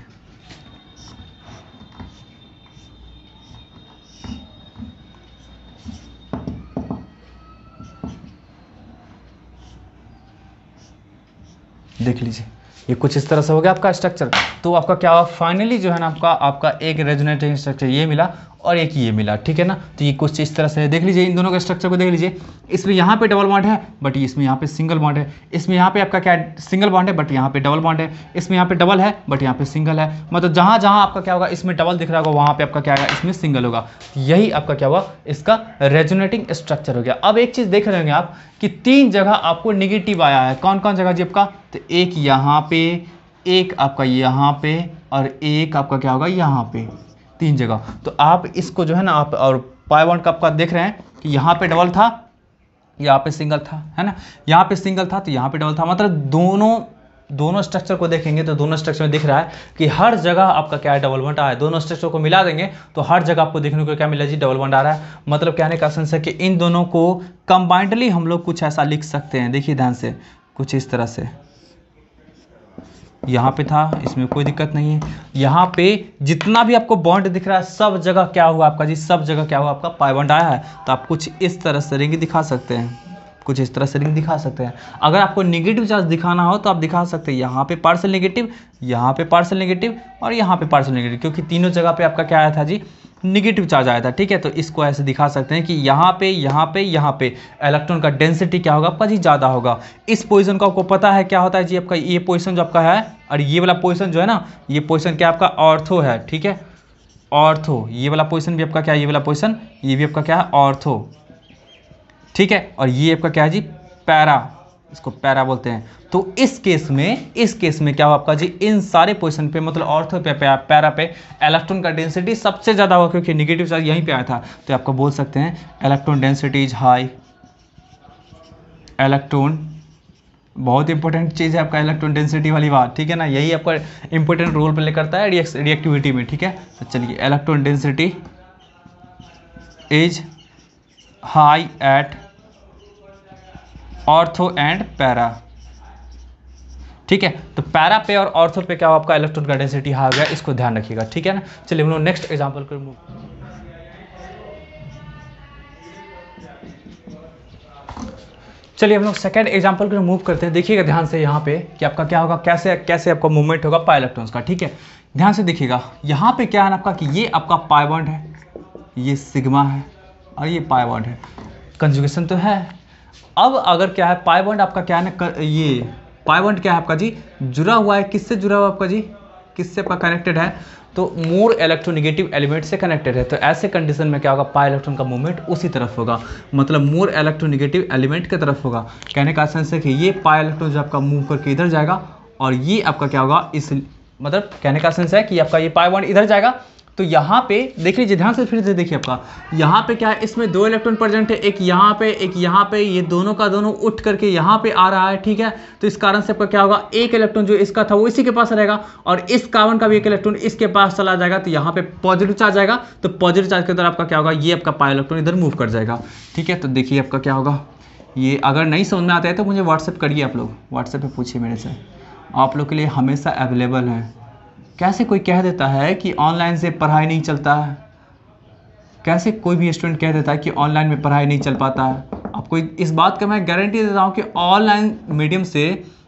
Speaker 1: देख लीजिए, ये कुछ इस तरह से हो गया आपका स्ट्रक्चर। तो आपका क्या हुआ, फाइनली जो है ना आपका एक रेजोनेटिंग स्ट्रक्चर ये मिला और एक ये मिला, ठीक है ना। तो ये कुछ इस तरह से देख लीजिए, इन दोनों के स्ट्रक्चर को देख लीजिए। इसमें यहाँ पे डबल बॉन्ड है बट इसमें यहाँ पे सिंगल बॉन्ड है, इसमें यहाँ पे आपका क्या है, सिंगल बॉन्ड है बट यहाँ पे डबल बॉन्ड है, इसमें यहाँ पे डबल है बट यहाँ पे सिंगल है। मतलब जहाँ जहाँ आपका क्या होगा, इसमें डबल दिख रहा होगा वहाँ पे आपका क्या है, इसमें सिंगल होगा। यही आपका क्या हुआ, इसका रेजोनेटिंग स्ट्रक्चर हो गया। अब एक चीज़ देख रहे होंगे आप कि 3 जगह आपको निगेटिव आया है, कौन कौन जगह जी आपका, तो एक यहाँ पे, एक आपका यहाँ पे और एक आपका क्या होगा यहाँ पे, 3 जगह। तो आप इसको जो है ना आप, और पाई बॉन्ड का आपका देख रहे हैं कि यहाँ पे डबल था, यहाँ पे सिंगल था, है ना, यहाँ पे सिंगल था तो यहाँ पे डबल था। मतलब दोनों स्ट्रक्चर को देखेंगे तो दोनों स्ट्रक्चर में दिख रहा है कि हर जगह आपका क्या है, डबल बॉन्ड आ है। दोनों स्ट्रक्चर को मिला देंगे तो हर जगह आपको देखने को क्या मिला जी, डबल बॉन्ड आ रहा है। मतलब कहने का सेंस है कि इन दोनों को कंबाइंडली हम लोग कुछ ऐसा लिख सकते हैं, देखिए ध्यान से, कुछ इस तरह से। यहाँ पे था, इसमें कोई दिक्कत नहीं है। यहाँ पे जितना भी आपको बॉन्ड दिख रहा है सब जगह क्या हुआ आपका जी, सब जगह क्या हुआ आपका, पाई बॉन्ड आया है। तो आप कुछ इस तरह से रिंग दिखा सकते हैं, कुछ इस तरह से रिंग दिखा सकते हैं। अगर आपको नेगेटिव चार्ज दिखाना हो तो आप दिखा सकते हैं, यहाँ पे पार्शियल नेगेटिव, यहाँ पे पार्शियल नेगेटिव और यहाँ पे पार्शियल नेगेटिव, क्योंकि तीनों जगह पे आपका क्या आया था जी, निगेटिव चार्ज आया था, ठीक है। तो इसको ऐसे दिखा सकते हैं कि यहाँ पे इलेक्ट्रॉन का डेंसिटी क्या होगा आपका जी, ज़्यादा होगा। इस पोजीशन को आपको पता है क्या होता है जी आपका, ये पोजीशन जो आपका है और ये वाला पोजीशन जो है ना, ये पोजीशन क्या आपका ऑर्थो है, ठीक है, ऑर्थो। ये वाला पोजीशन भी आपका क्या है, ये वाला पोजीशन, ये भी आपका क्या है, ऑर्थो, ठीक है। और ये आपका क्या है जी, पैरा, इसको पैरा बोलते हैं। तो इस केस में क्या होगा आपका जी, इन सारे पोजीशन पे मतलब ऑर्थो पे, पैरा पे इलेक्ट्रॉन का डेंसिटी सबसे ज़्यादा होगा, क्योंकि नेगेटिव चार्ज यहीं पे आया था। तो आपको बोल सकते हैं electron density is high, electron, बहुत इंपॉर्टेंट चीज़ है आपका इलेक्ट्रॉन डेंसिटी वाली बात, ठीक है ना, यही आपका इंपॉर्टेंट रोल प्ले करता है रिएक्टिविटी में, ठीक है। तो चलिए, electron density is high at ortho and para, ठीक है। तो पैरा पे और ऑर्थो पे क्या हो आपका इलेक्ट्रॉन का डेंसिटी हाई हो गया, इसको ध्यान रखिएगा, ठीक है ना। चलिए हम लोग नेक्स्ट एग्जांपल को मूव, चलिए हम लोग सेकंड एग्जांपल को मूव करते हैं। देखिएगा ध्यान से यहाँ पे कि आपका क्या होगा, कैसे कैसे आपका मूवमेंट होगा पाई इलेक्ट्रॉन्स का, ठीक है। ध्यान से देखिएगा, यहाँ पे क्या है आपका कि ये आपका पाई बॉन्ड है, ये सिग्मा है और ये पाई बॉन्ड है, कंजुगेशन तो है। अब अगर क्या है पाई बॉन्ड आपका क्या है ना, ये पाई बॉन्ड क्या है आपका जी, जुड़ा हुआ है, किससे जुड़ा हुआ आपका जी, किससे आपका कनेक्टेड है, तो मोर इलेक्ट्रोनेगेटिव एलिमेंट से कनेक्टेड है। तो ऐसे कंडीशन में क्या होगा, पाई इलेक्ट्रॉन का मूवमेंट उसी तरफ होगा, मतलब मोर इलेक्ट्रोनेगेटिव एलिमेंट की तरफ होगा। कहने का सेंस है कि ये पाई इलेक्ट्रॉन जो आपका मूव करके इधर जाएगा और ये आपका क्या होगा, इस मतलब कहने का सेंस है कि आपका ये पाई बॉन्ड इधर जाएगा। तो यहाँ पे देख लीजिए ध्यान से, फिर से देखिए आपका यहाँ पे क्या है, इसमें दो इलेक्ट्रॉन प्रेजेंट है, एक यहाँ पे एक यहाँ पे, ये दोनों का दोनों उठ करके यहाँ पे आ रहा है, ठीक है। तो इस कारण से आपका क्या होगा, एक इलेक्ट्रॉन जो इसका था वो इसी के पास रहेगा और इस कार्बन का भी एक इलेक्ट्रॉन इसके पास चला जाएगा। तो यहाँ पे पॉजिटिव चार्ज आएगा, तो पॉजिटिव चार्ज के द्वारा आपका क्या होगा, ये आपका पाई इलेक्ट्रॉन इधर मूव कर जाएगा, ठीक है। तो देखिए आपका क्या होगा, ये अगर नहीं समझ में आता है तो मुझे व्हाट्सएप करिए, आप लोग व्हाट्सएप पर पूछिए मेरे से, आप लोग के लिए हमेशा अवेलेबल है। कैसे कोई कह देता है कि ऑनलाइन से पढ़ाई नहीं चलता है, कैसे कोई भी स्टूडेंट कह देता है कि ऑनलाइन में पढ़ाई नहीं चल पाता है। आपको इस बात का मैं गारंटी देता हूँ कि ऑनलाइन मीडियम से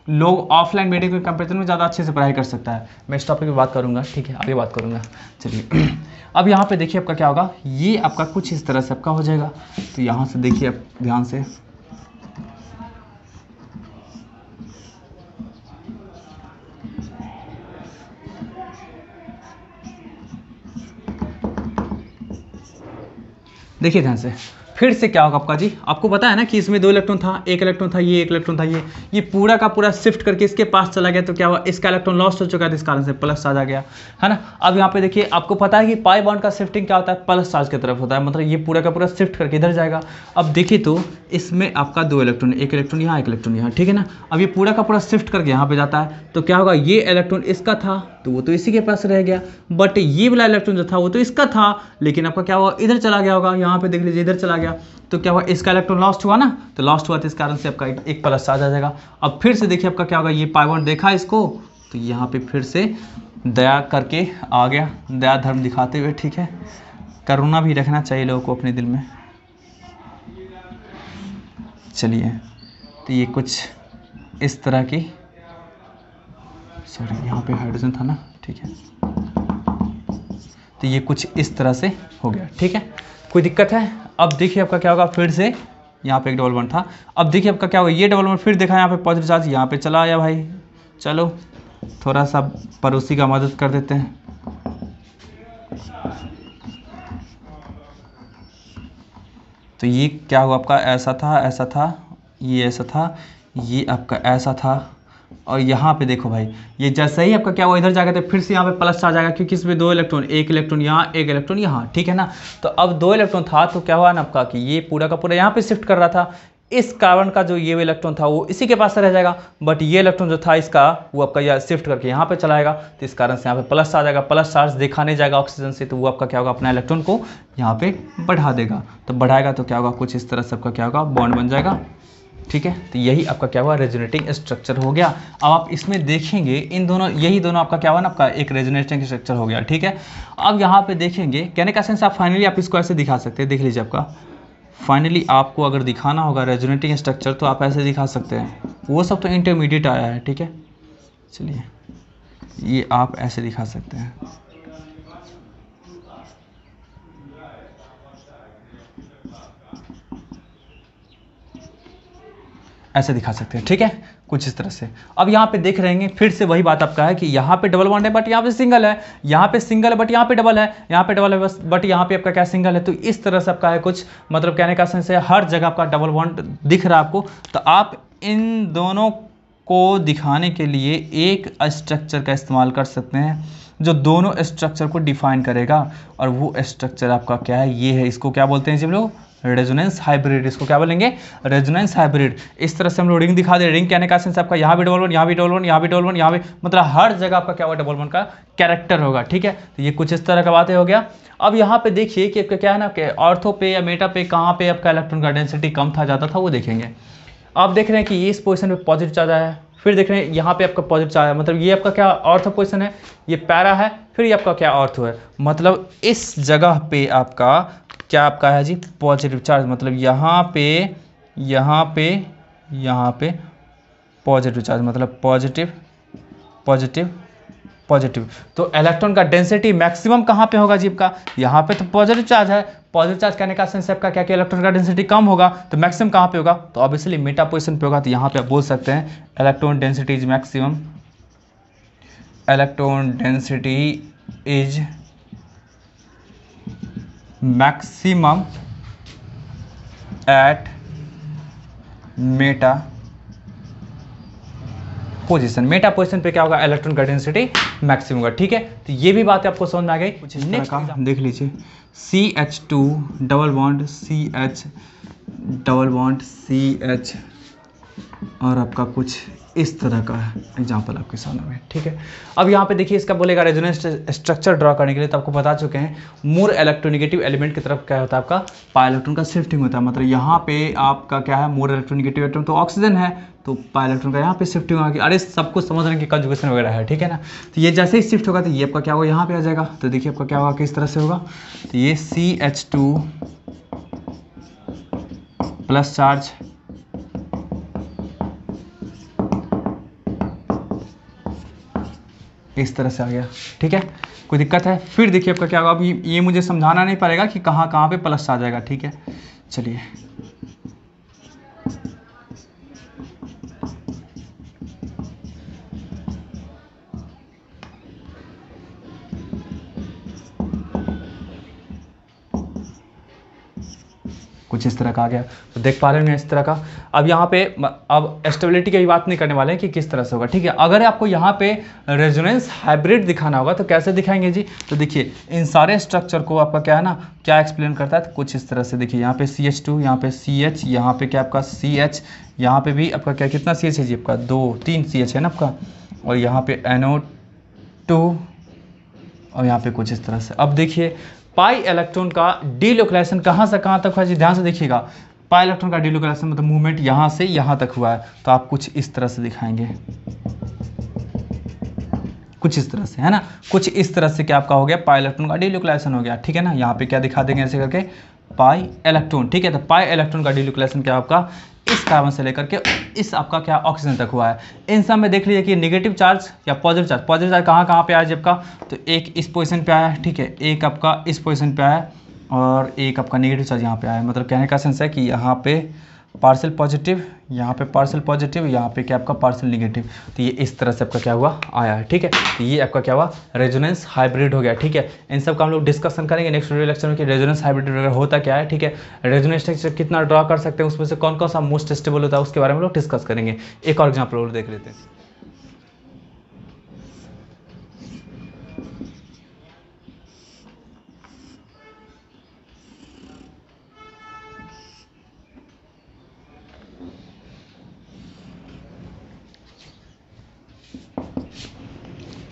Speaker 1: लोग ऑफलाइन मीडियम के कंपेरिजन में ज़्यादा अच्छे से पढ़ाई कर सकता है। मैं इस टॉपिक पे बात करूँगा, ठीक है, आगे बात करूँगा। चलिए अब यहाँ पे देखिए आपका क्या होगा, ये आपका कुछ इस तरह से आपका हो जाएगा। तो यहाँ से देखिए आप ध्यान से, देखिए ध्यान से, फिर से क्या होगा आपका जी, आपको पता है ना कि इसमें दो इलेक्ट्रॉन था, एक इलेक्ट्रॉन था, ये एक इलेक्ट्रॉन था, ये पूरा का पूरा शिफ्ट करके इसके पास चला गया। तो क्या हुआ, इसका इलेक्ट्रॉन लॉस्ट हो चुका है, इस कारण से प्लस चार्ज आ गया, है ना। अब यहाँ पे देखिए, आपको पता है कि पाई बॉन्ड का शिफ्टिंग क्या होता है, प्लस चार्ज की तरफ होता है, मतलब ये पूरा का पूरा शिफ्ट करके इधर जाएगा। अब देखिए तो इसमें आपका दो इलेक्ट्रॉन, एक इलेक्ट्रॉन यहाँ, एक इलेक्ट्रॉन यहाँ, ठीक है ना। अब ये पूरा का पूरा शिफ्ट करके यहाँ पे जाता है। तो क्या होगा, ये इलेक्ट्रॉन इसका था तो वो तो इसी के पास रह गया, बट ये वाला इलेक्ट्रॉन जो था वो तो इसका था, लेकिन आपका क्या हुआ, इधर चला गया होगा। यहाँ पे देख लीजिए इधर चला गया, तो क्या हुआ, इसका इलेक्ट्रॉन लॉस्ट हुआ ना, तो लॉस्ट हुआ तो इस कारण से आपका एक प्लस चार्ज आ जाएगा। अब फिर से देखिए आपका क्या होगा, ये पाई बॉन्ड देखा इसको, तो यहाँ पे फिर से दया करके आ गया, दया धर्म दिखाते हुए, ठीक है। करुणा भी रखना चाहिए लोगों को अपने दिल में। चलिए, तो ये कुछ इस तरह की, सॉरी यहाँ पे हाइड्रोजन था ना, ठीक है। तो ये कुछ इस तरह से हो गया, ठीक है, कोई दिक्कत है। अब देखिए आपका क्या होगा, फिर से यहाँ पे एक डबल बॉन्ड था, अब देखिए आपका क्या होगा, ये डबल बॉन्ड फिर देखा यहाँ पे पॉजिटिव चार्ज यहाँ पे चला आया भाई। चलो थोड़ा सा पड़ोसी का मदद कर देते हैं। तो ये क्या हुआ आपका, ऐसा था, ऐसा था, ये ऐसा था, ये आपका ऐसा था, और यहाँ पे देखो भाई, ये जैसे ही आपका क्या हुआ इधर जाएगा तो फिर से यहाँ पे प्लस चार्ज आएगा, क्योंकि इसमें दो इलेक्ट्रॉन, एक इलेक्ट्रॉन यहाँ, एक इलेक्ट्रॉन यहाँ, ठीक है ना। तो अब दो इलेक्ट्रॉन था तो क्या हुआ ना आपका कि ये पूरा का पूरा यहाँ पे शिफ्ट कर रहा था, इस कार्बन का जो ये इलेक्ट्रॉन था वो इसी के पास रह जाएगा, बट ये इलेक्ट्रॉन जो था इसका वो आपका यह शिफ्ट करके यहाँ पे चलाएगा। तो इस कारण से यहाँ पे प्लस चार्ज आएगा, प्लस चार्ज देखा नहीं जाएगा ऑक्सीजन से, तो वो आपका क्या होगा, अपना इलेक्ट्रॉन को यहाँ पे बढ़ा देगा। तो बढ़ाएगा तो क्या होगा, कुछ इस तरह से आपका क्या होगा, बॉन्ड बन जाएगा, ठीक है। तो यही आपका क्या हुआ, रेजोनेटिंग स्ट्रक्चर हो गया। अब आप इसमें देखेंगे इन दोनों, यही दोनों आपका क्या हुआ ना, आपका एक रेजोनेटिंग स्ट्रक्चर हो गया, ठीक है। अब यहाँ पे देखेंगे, कहने का सेंस आप फाइनली आप इसको ऐसे दिखा सकते हैं, देख लीजिए आपका फाइनली आपको अगर दिखाना होगा रेजोनेटिंग स्ट्रक्चर तो आप ऐसे दिखा सकते हैं, वो सब तो इंटरमीडिएट आया है, ठीक है। चलिए ये आप ऐसे दिखा सकते हैं, ऐसे दिखा सकते हैं, ठीक है, कुछ इस तरह से। अब यहाँ पे देख रहे हैं, फिर से वही बात आपका है कि यहाँ पे डबल बॉन्ड है बट यहाँ पे सिंगल है, यहाँ पे सिंगल है बट यहाँ पे डबल है, यहाँ पे डबल है बस बट यहाँ पे आपका क्या सिंगल है। तो इस तरह से आपका है कुछ, मतलब कहने का सेंस है हर जगह आपका डबल बॉन्ड दिख रहा है आपको। तो आप इन दोनों को दिखाने के लिए एक स्ट्रक्चर का इस्तेमाल कर सकते हैं जो दोनों स्ट्रक्चर को डिफाइन करेगा, और वो स्ट्रक्चर आपका क्या है, ये है, इसको क्या बोलते हैं जब लोग, रेजोनेंस हाइब्रिड, इसको क्या बोलेंगे, रेजोनेंस हाइब्रिड। इस तरह से हम लोग रिंग दिखा दे। रिंग कहने का सेंस आपका यहाँ भी डबल वन, यहाँ भी डबल वन, यहाँ भी डबल वन, यहाँ भी, मतलब हर जगह आपका क्या होगा, डबल वन का कैरेक्टर होगा, ठीक है। तो ये कुछ इस तरह का बातें हो गया। अब यहाँ पे देखिए कि आपका क्या है ना कि ऑर्थो पे या मेटा पे कहाँ पे आपका इलेक्ट्रॉन का डेंसिटी कम था ज़्यादा था वो देखेंगे। आप देख रहे हैं कि ये इस पोजीशन पे पॉजिटिव चार्ज आया है, फिर देख रहे हैं यहाँ पे आपका पॉजिटिव चार्ज है, मतलब ये आपका क्या ऑर्थो पोजीशन है, ये पैरा है, फिर ये आपका क्या ऑर्थो है, मतलब इस जगह पे आपका क्या आपका है जी, पॉजिटिव चार्ज, मतलब यहाँ पे यहाँ पे यहाँ पे पॉजिटिव चार्ज, मतलब पॉजिटिव पॉजिटिव पॉजिटिव। तो इलेक्ट्रॉन का डेंसिटी मैक्सिमम कहाँ पे होगा जी आपका, यहाँ पे तो पॉजिटिव चार्ज है, पॉजिटिव चार्ज कहने का सेंस आपका क्या, इलेक्ट्रॉन का डेंसिटी कम होगा, तो मैक्सिमम कहाँ पे होगा, तो ऑब्वियसली मेटा पोजीशन पे होगा। तो यहाँ पे आप बोल सकते हैं electron density is maximum, electron density is maximum at meta position. Meta position पे क्या होगा, इलेक्ट्रॉन का डेंसिटी मैक्सिमम होगा, ठीक है। तो ये भी बात आपको समझ में आ गई। कुछ नेक्स्ट का देख लीजिए, CH2 double bond CH double bond CH और आपका कुछ इस तरह का एग्जाम्पल आपके सामने में, ठीक है। अब यहाँ पे देखिए इसका बोलेगा रेजोनेंस स्ट्रक्चर ड्रॉ करने के लिए, तो आपको बता चुके हैं मोर इलेक्ट्रोनिगेटिव एलिमेंट की तरफ क्या होता है, आपका पाई इलेक्ट्रॉन का शिफ्टिंग होता है। मतलब यहाँ पे आपका क्या है, मोर इलेक्ट्रोनिगेटिव इलेक्ट्रॉन तो ऑक्सीजन है, तो पाई इलेक्ट्रॉन का यहाँ पे शिफ्टिंग होगा। अरे सब कुछ समझ रहे हैं कि कंजुगेशन वगैरह है, ठीक है ना। तो ये जैसे ही शिफ्ट होगा तो ये आपका क्या होगा, यहाँ पे आ जाएगा। तो देखिए आपका क्या होगा, किस तरह से होगा, तो ये CH2 प्लस चार्ज इस तरह से आ गया, ठीक है। कोई दिक्कत है, फिर देखिए आपका क्या होगा। अभी ये मुझे समझाना नहीं पड़ेगा कि कहाँ कहाँ पे प्लस आ जाएगा, ठीक है। चलिए कुछ इस तरह का आ गया, तो देख पा रहे हैं इस तरह का। अब यहाँ पे अब स्टेबिलिटी की बात नहीं करने वाले हैं कि किस तरह से होगा, ठीक है। अगर आपको यहाँ पे रेजोनेंस हाइब्रिड दिखाना होगा तो कैसे दिखाएंगे जी, तो देखिए इन सारे स्ट्रक्चर को आपका क्या है ना, क्या एक्सप्लेन करता है, तो कुछ इस तरह से देखिए, यहाँ पे CH2, यहाँ पे CH, यहाँ पे क्या आपका CH, यहाँ पे भी आपका क्या कितना CH है जी, आपका 2-3 CH है ना आपका, और यहाँ पे NO2 और यहाँ पे कुछ इस तरह से। अब देखिए पाई इलेक्ट्रॉन का डीलोकेलाइजेशन कहाँ से कहाँ तक हुआ जी, ध्यान से देखिएगा। पाई इलेक्ट्रॉन का डीलोकेलाइजेशन मतलब मूवमेंट यहाँ से यहाँ तक हुआ है, तो आप कुछ इस तरह से दिखाएंगे, कुछ इस तरह से, है ना। कुछ इस तरह से क्या आपका हो गया, पाई इलेक्ट्रॉन का डीलोकेलाइजेशन हो गया, ठीक है ना। यहाँ पे क्या दिखा देंगे ऐसे करके, पाई इलेक्ट्रॉन, ठीक है। तो पाई इलेक्ट्रॉन का डीलोकेलाइजेशन क्या आपका इस कार्बन से लेकर के इस आपका क्या ऑक्सीजन तक हुआ है। इन सब में देख लीजिए कि नेगेटिव चार्ज या पॉजिटिव चार्ज कहाँ कहाँ पे आया जब का, तो एक इस पोजीशन पे आया, ठीक है, एक आपका इस पोजीशन पे आया और एक आपका नेगेटिव चार्ज यहाँ पे आया। मतलब कहने का सेंस है कि यहाँ पे पार्शियल पॉजिटिव, यहाँ पे पार्शियल पॉजिटिव, यहाँ पे क्या आपका पार्शियल नेगेटिव। तो ये इस तरह से आपका क्या हुआ आया है, ठीक है। तो ये आपका क्या हुआ, रेजोनेंस हाइब्रिड हो गया, ठीक है। इन सब का हम लोग डिस्कशन करेंगे नेक्स्ट वीडियो लेक्चर में कि रेजोनेंस हाइब्रिड वगैरह होता क्या है, ठीक है। रेजोनेंस स्ट्रक्चर कितना ड्रॉ कर सकते हैं, उसमें से कौन कौन सा मोस्ट स्टेबल होता है उसके बारे में लोग डिस्कस करेंगे। एक और एग्जाम्पल और देख लेते हैं।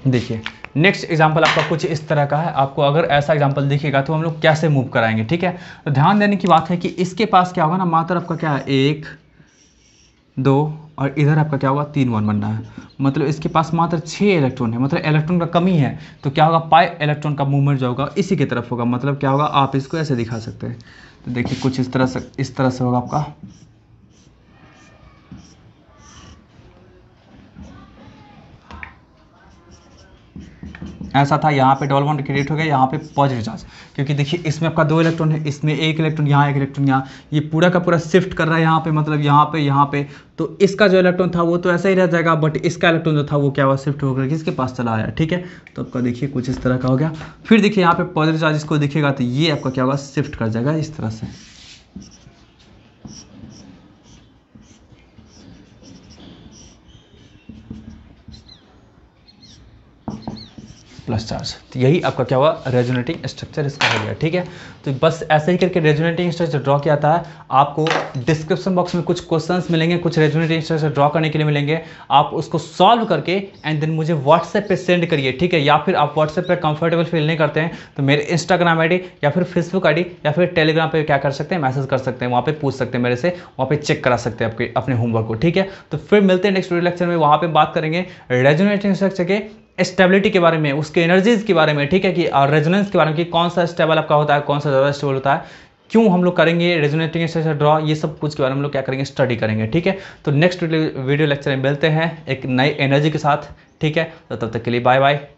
Speaker 1: देखिए नेक्स्ट एग्जांपल आपका कुछ इस तरह का है। आपको अगर ऐसा एग्जांपल दिखेगा तो हम लोग कैसे मूव कराएंगे, ठीक है। तो ध्यान देने की बात है कि इसके पास क्या होगा ना, मात्र आपका क्या है 1 2 और इधर आपका क्या होगा 3 1 बनना है। मतलब इसके पास मात्र 6 इलेक्ट्रॉन है, मतलब इलेक्ट्रॉन का कमी है। तो क्या होगा, पाई इलेक्ट्रॉन का मूवमेंट जो होगा इसी की तरफ होगा। मतलब क्या होगा, आप इसको ऐसे दिखा सकते हैं। तो देखिए कुछ इस तरह से होगा आपका। ऐसा था, यहाँ पे डबल बॉन्ड क्रिएट हो गया, यहाँ पे पॉजिटिव चार्ज, क्योंकि देखिए इसमें आपका 2 इलेक्ट्रॉन है, इसमें 1 इलेक्ट्रॉन यहाँ, 1 इलेक्ट्रॉन यहाँ, ये पूरा का पूरा शिफ्ट कर रहा है यहाँ पे, मतलब यहाँ पे। तो इसका जो इलेक्ट्रॉन था वो तो ऐसा ही रह जाएगा, बट इसका इलेक्ट्रॉन जो था वो क्या हुआ, शिफ्ट होकर किसके पास चला आया, ठीक है। तो आपका देखिए कुछ इस तरह का हो गया। फिर देखिए यहाँ पे पॉजिटिव चार्ज इसको दिखेगा तो ये आपका क्या होगा, शिफ्ट कर जाएगा इस तरह से। Plus charge. तो यही आपका क्या हुआ, रेजोनेटिंग स्ट्रक्चर इसका हो गया। ठीक है, तो बस ऐसे ही करके रेजोनेटिंग स्ट्रक्चर ड्रॉ किया था। आपको डिस्क्रिप्शन बॉक्स में कुछ क्वेश्चंस मिलेंगे, कुछ रेजोनेटिंग स्ट्रक्चर ड्रॉ करने के लिए मिलेंगे। आप उसको सॉल्व करके एंड देन मुझे व्हाट्सएप पे सेंड करिए। ठीक है, या फिर आप व्हाट्सएप पे कंफर्टेबल फील नहीं करते हैं तो मेरे इंस्टाग्राम आईडी या फिर फेसबुक आईडी या फिर टेलीग्राम पे क्या कर सकते हैं, मैसेज कर सकते हैं, वहाँ पे पूछ सकते हैं मेरे से, वहाँ पे चेक करा सकते हैं आपके अपने होमवर्क को। ठीक है, तो फिर मिलते हैं नेक्स्ट वीडियो लेक्चर में, वहाँ पे बात करेंगे रेजोनेटिंग स्ट्रक्चर के स्टेबिलिटी के बारे में, उसके एनर्जीज के बारे में। ठीक है, कि और रेजोनेंस के बारे में कि कौन सा स्टेबल आपका होता है, कौन सा ज़्यादा स्टेबल होता है, क्यों हम लोग करेंगे रेजोनेटिंग स्ट्रक्चर ड्रॉ, ये सब कुछ के बारे में हम लोग क्या करेंगे, स्टडी करेंगे। ठीक है, तो नेक्स्ट वीडियो लेक्चर में मिलते हैं एक नई एनर्जी के साथ। ठीक है, तो तब तक के लिए बाय बाय।